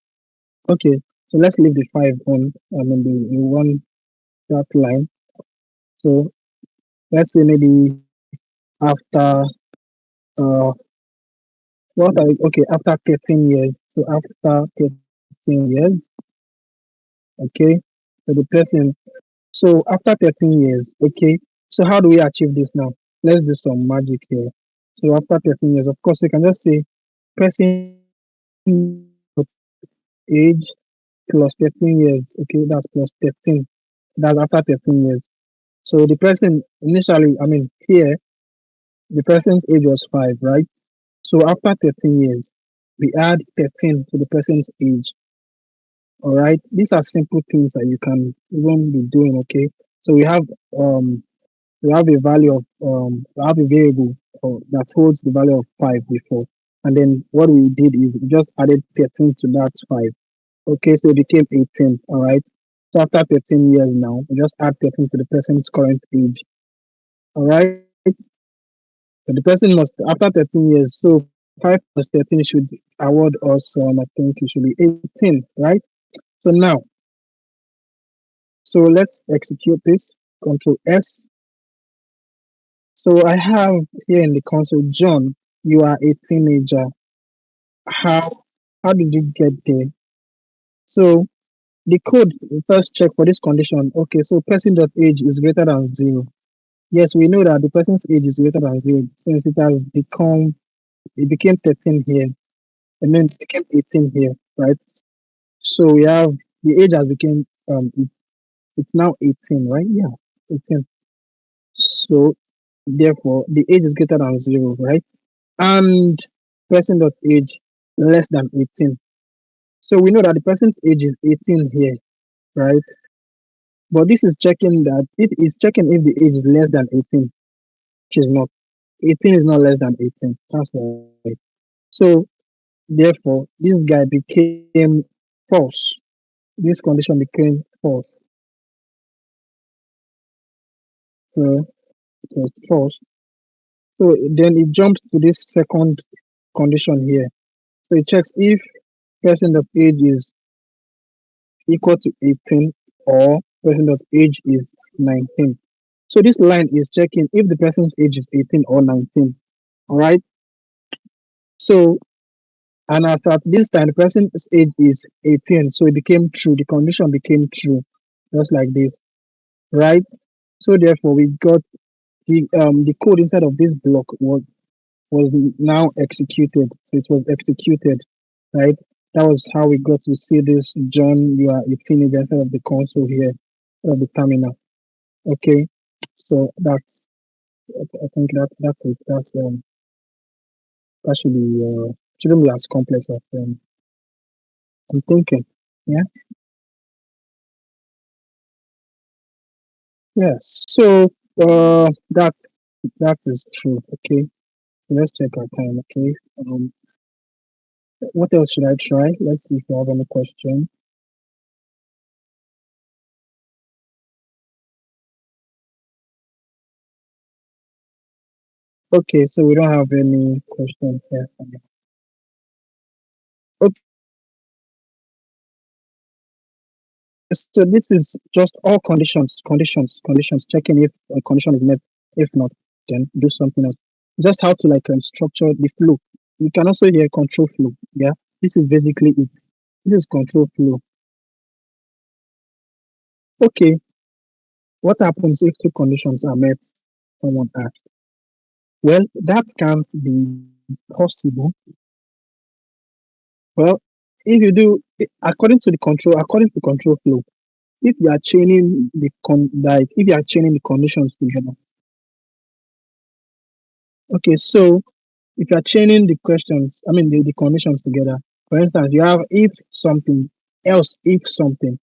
Okay. So let's leave the five on the one that line. So let's say maybe after uh after 13 years. So after 13 years, okay. So the person so after 13 years, okay. So how do we achieve this now? Let's do some magic here. So after 13 years, of course we can just say person age plus 13 years. Okay, that's plus 13. That's after 13 years. So the person initially, here, the person's age was 5, right? So after 13 years, we add 13 to the person's age. All right. These are simple things that you can even be doing. Okay. So um we have a value of we have a variable that holds the value of 5 before, and then what we did is we just added 13 to that 5. Okay, so it became 18. All right. So after 13 years now, we just add 13 to the person's current age. All right. So the person must, after 13 years, so 5 plus 13 should award us, I think it should be 18, right? So now, so let's execute this. Control S. So I have here in the console, John, you are a teenager. How how did you get there? So the code first check for this condition. Okay, so person dot age is greater than 0. Yes, we know that the person's age is greater than 0 since it became 13 here, and then it became 18 here, right? So we have the age has become it's now 18, right? Yeah, 18. So therefore the age is greater than 0, right? And person dot age less than 18. So we know that the person's age is 18 here, right? But this is checking that it is checking if the age is less than 18, which is not. 18 is not less than 18. That's right. So therefore this guy became false. This condition became false. So it was false. So then it jumps to this second condition here. So it checks if person of age is equal to 18 or person of age is 19. So this line is checking if the person's age is 18 or 19. All right. So and as at this time the person's age is 18, so it became true. The condition became true, just like this, right? So therefore we got the code inside of this block was now executed. So it was executed, right? That was how we got to see this John, you are a teenager inside of the console here, of the terminal. Okay, so I think that's it. That shouldn't be as complex as I'm thinking. Yeah, yes. So that that is true. Okay, so let's check our time. Okay, what else should I try? Let's see if you have any question. Okay, so we don't have any questions here. Okay, so this is just all conditions, checking if a condition is met. If not, then do something else. Just how to like structure the flow. You can also hear control flow. Yeah, this is basically it. This is control flow. Okay, what happens if two conditions are met? Someone asked. Well, that can't be possible. Well, if you do according to control flow, if you are chaining if you are chaining the conditions together. Okay, so if you are chaining the questions, the conditions together. For instance, you have if something, else if something,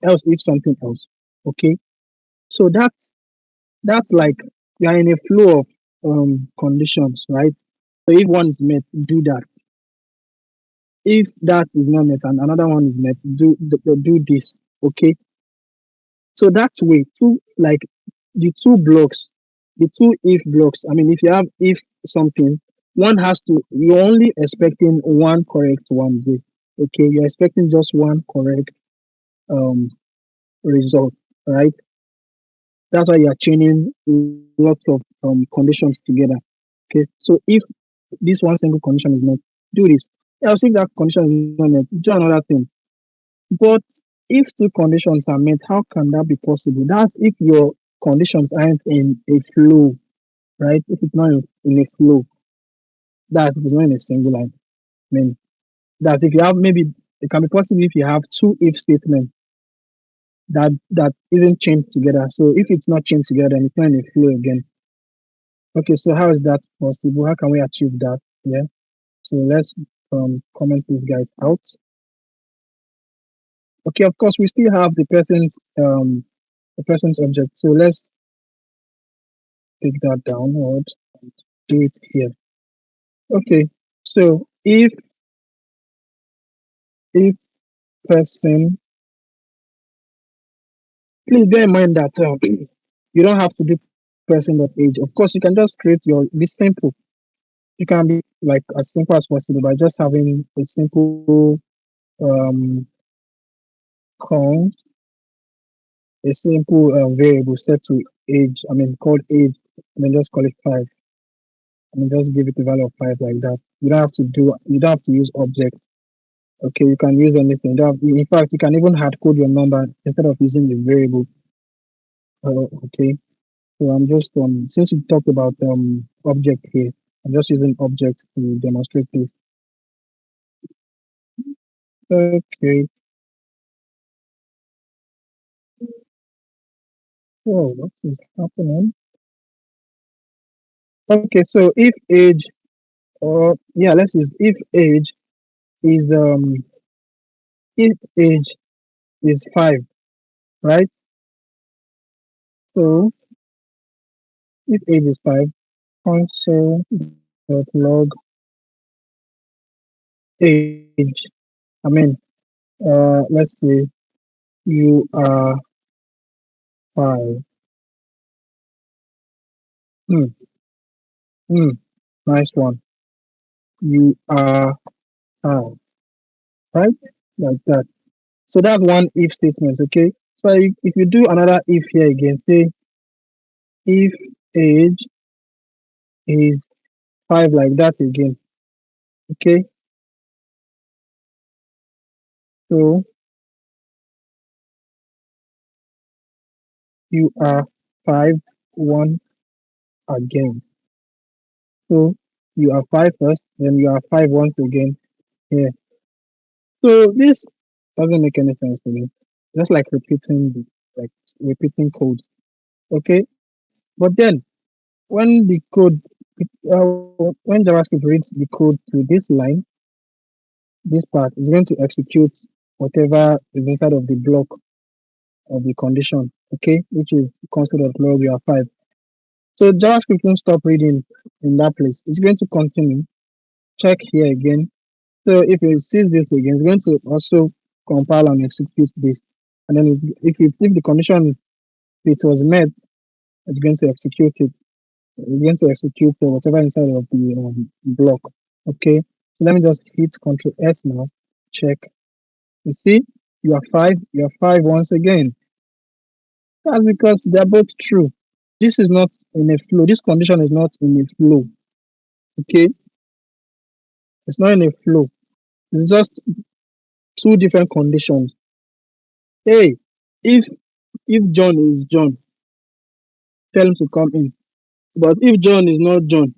else if something else. Okay, so that's like you are in a flow of conditions, right? So if one is met, do that. if that is not met and another one is met, do this. Okay. So that way, the two blocks, the two if blocks. I mean, if you have if something, one has to. You're only expecting one correct one. Okay, you're expecting just one correct um result, right? That's why you're chaining lots of conditions together. Okay, so if this one single condition is met, do this. Else, if that condition is not met, do another thing. But if two conditions are met, how can that be possible? That's if your conditions aren't in a flow, right? If it's not in a flow, that's if it's not in a single line. I mean, that's if you have maybe it can be possible if you have two if statements that isn't chained together. So if it's not chained together, then it's not in a flow again. Okay, so how is that possible? How can we achieve that? Yeah. So let's comment these guys out. Okay, of course we still have the person's object. So let's take that downward and do it here. Okay, so if person, please bear in mind that you don't have to do person.age. Of course, you can just create be simple. You can be like as simple as possible by just having a simple um count, a simple variable set to age. I mean, called age, and then just call it 5. I mean, just give it a value of 5 like that. You don't have to use object. Okay, you can use anything. In fact, you can even hard code your number instead of using the variable. Okay, so I'm just since we talked about object here, I'm just using object to demonstrate this. Okay. Oh, what is happening? Okay, so if age, or yeah, let's use is um if age is 5, right? So if age is 5, console.log age. I mean, let's say you are 5. Hmm, hmm, nice one. You are 5, right? Like that. So that's one if statement, okay? So if you do another if here again, say if age is 5 like that again, okay? So you are 5 once again. So you are 5 first, then you are 5 once again here. So this doesn't make any sense to me. Just like like repeating codes, okay? But then when the code, when JavaScript reads the code to this line, this part is going to execute whatever is inside of the block of the condition, okay, which is console.log you are 5. So JavaScript won't stop reading in that place. It's going to continue. Check here again. So if it sees this again, it's going to also compile and execute this. And then if the condition it was met, it's going to execute it. It's going to execute whatever inside of the block. Okay. So let me just hit Control S now. Check. You see, you are 5. You are 5 once again. That's because they're both true. This is not in a flow. This condition is not in a flow. Okay. It's not in a flow. It's just two different conditions. Hey, if John is John, tell him to come in. But if John is not John,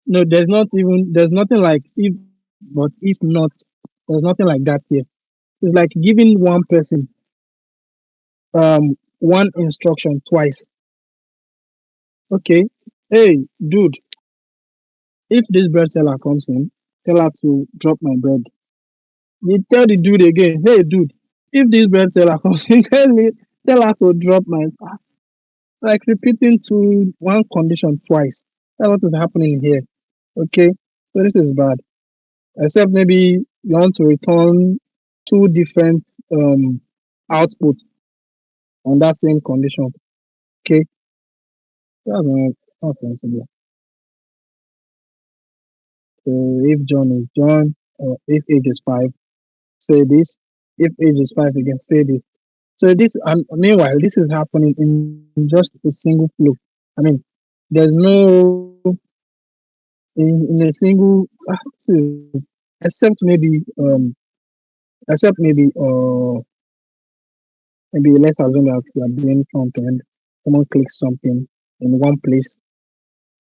no, there's nothing like if, but if not, there's nothing like that here. It's like giving one person one instruction twice. Okay, hey dude, if this bread seller comes in, tell her to drop my bread. You tell the dude again, hey dude, if this bread seller comes in, tell her to drop my, like repeating to one condition twice. That's what is happening here. Okay, so this is bad. except maybe you want to return two different outputs on that same condition. Okay, that's sensible. So if John is John, or if age is 5, say this. If age is 5 again, say this. So this, and meanwhile, this is happening in just a single flow. I mean, there's no in a single this is, except maybe maybe let's assume that you are doing front end. Someone clicks something in one place.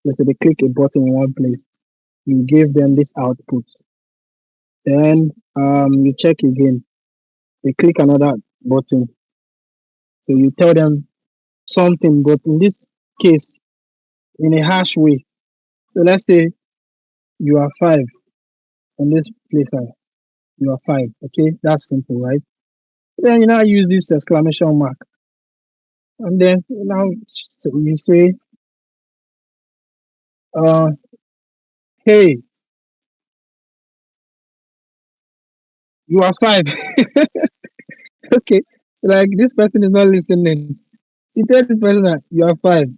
Let's say they click a button in one place. You give them this output. Then you check again. They click another button. So you tell them something, but in this case, in a harsh way. So let's say you are 5 in this place. You are 5. Okay, that's simple, right? Then you now use this exclamation mark, and then now you say, uh, "Hey, you are 5." Okay, like this person is not listening. You tell the person that you are 5, and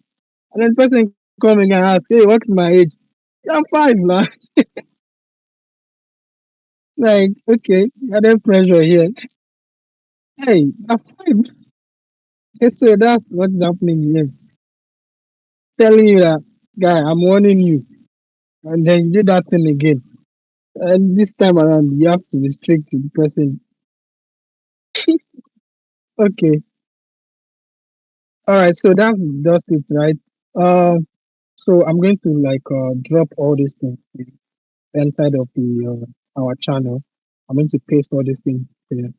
then the person coming and ask, "Hey, what's my age?" You are 5 now. Like, okay, added pressure here. Hey, you are 5. Okay, so that's what's happening here. Telling you that, guy, I'm warning you, and then you do that thing again. And this time around, you have to restrict the person. Okay, all right. So that's just it, right? Um, so I'm going to like drop all these things inside of the our channel. I'm going to paste all these things here,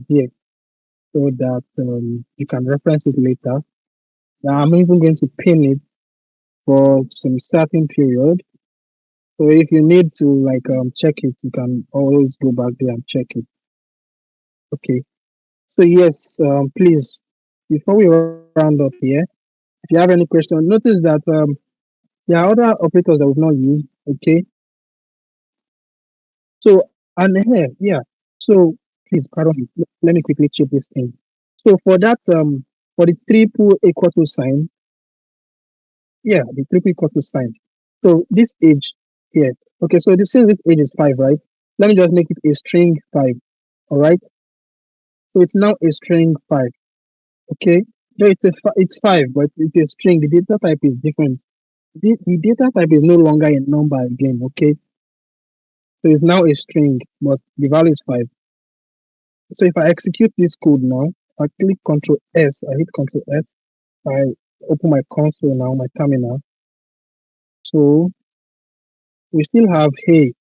here so that you can reference it later. Now I'm even going to pin it for some certain period. So if you need to like check it, you can always go back there and check it. Okay. So yes, please, before we round up here, if you have any question, notice that there are other operators that we've not used. Okay. So and here, yeah. So please, pardon me. Let me quickly check this thing. So for that, for the triple equal to sign, yeah, the triple equal to sign. So this age here, okay. So this since this age is 5, right? Let me just make it a string 5. All right. So it's now a string 5. Okay. No, it's 5, but it's a string. The data type is different. The data type is no longer a number again. Okay. So it's now a string, but the value is 5. So if I execute this code now, I click Control S, I hit Control S, I open my console now, my terminal. So we still have hey,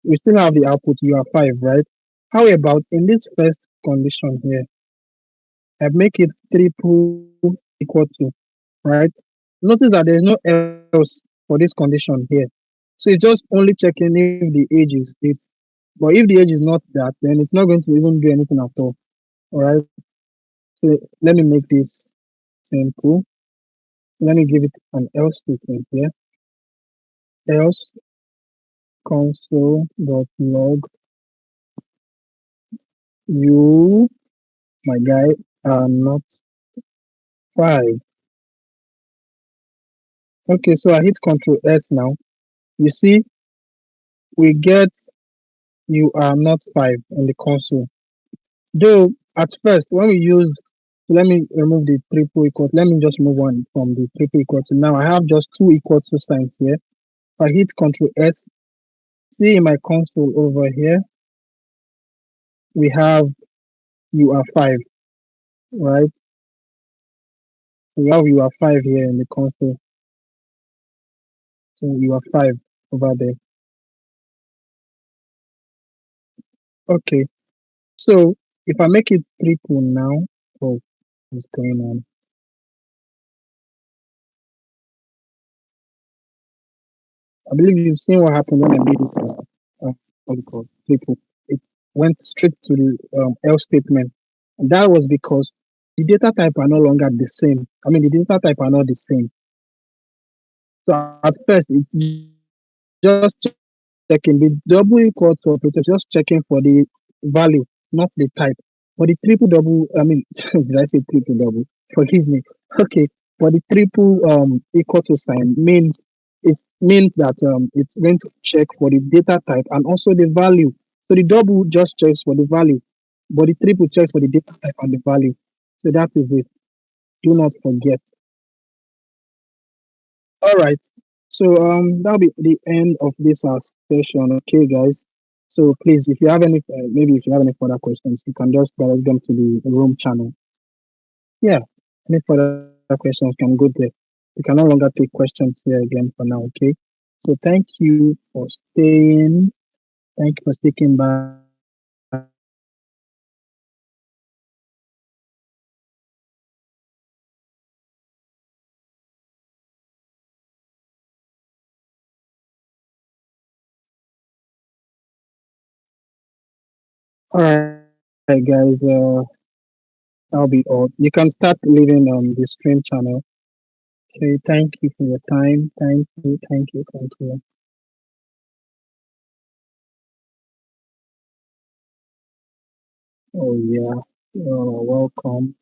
we still have the output you are 5, right? How about in this first condition here, I make it triple equal to, right? Notice that there's no else for this condition here. So it's just only checking if the age is this. But if the age is not that, then it's not going to even do anything at all. All right. So let me make this simple. Let me give it an else statement here. Else console.log you, my guy, are not 5. Okay, so I hit Control S now. You see, we get you are not 5 on the console. Though at first, when we used, so let me remove the triple equal. Let me just move on from the triple equal to now. I have just two equal to signs here. If I hit Control S, see in my console over here, we have you are 5, right? We have you are 5 here in the console. So you are 5 over there. Okay. So if I make it triple now, oh, what's going on? I believe you've seen what happened when I made it what's it called? Triple. It went straight to the else statement. And that was because the data type are no longer the same. I mean, the data type are not the same. So at first, it just checked checking the double equal to operator is just checking for the value, not the type. For the triple double, I mean, did I say triple double? Forgive me. Okay, for the triple equal to sign means that it's going to check for the data type and also the value. So the double just checks for the value, but the triple checks for the data type and the value. So that is it. Do not forget. All right. So that'll be the end of this session. Okay, guys. So please, if you have any, maybe if you have any further questions, you can just direct them to the room channel. Yeah. Any further questions can go there. We can no longer take questions here again for now. Okay. So thank you for staying. Thank you for sticking by. All right, guys. That'll be all. You can start leaving the stream channel. Okay. Thank you for your time. Thank you. Thank you. Thank you. Oh yeah. Welcome.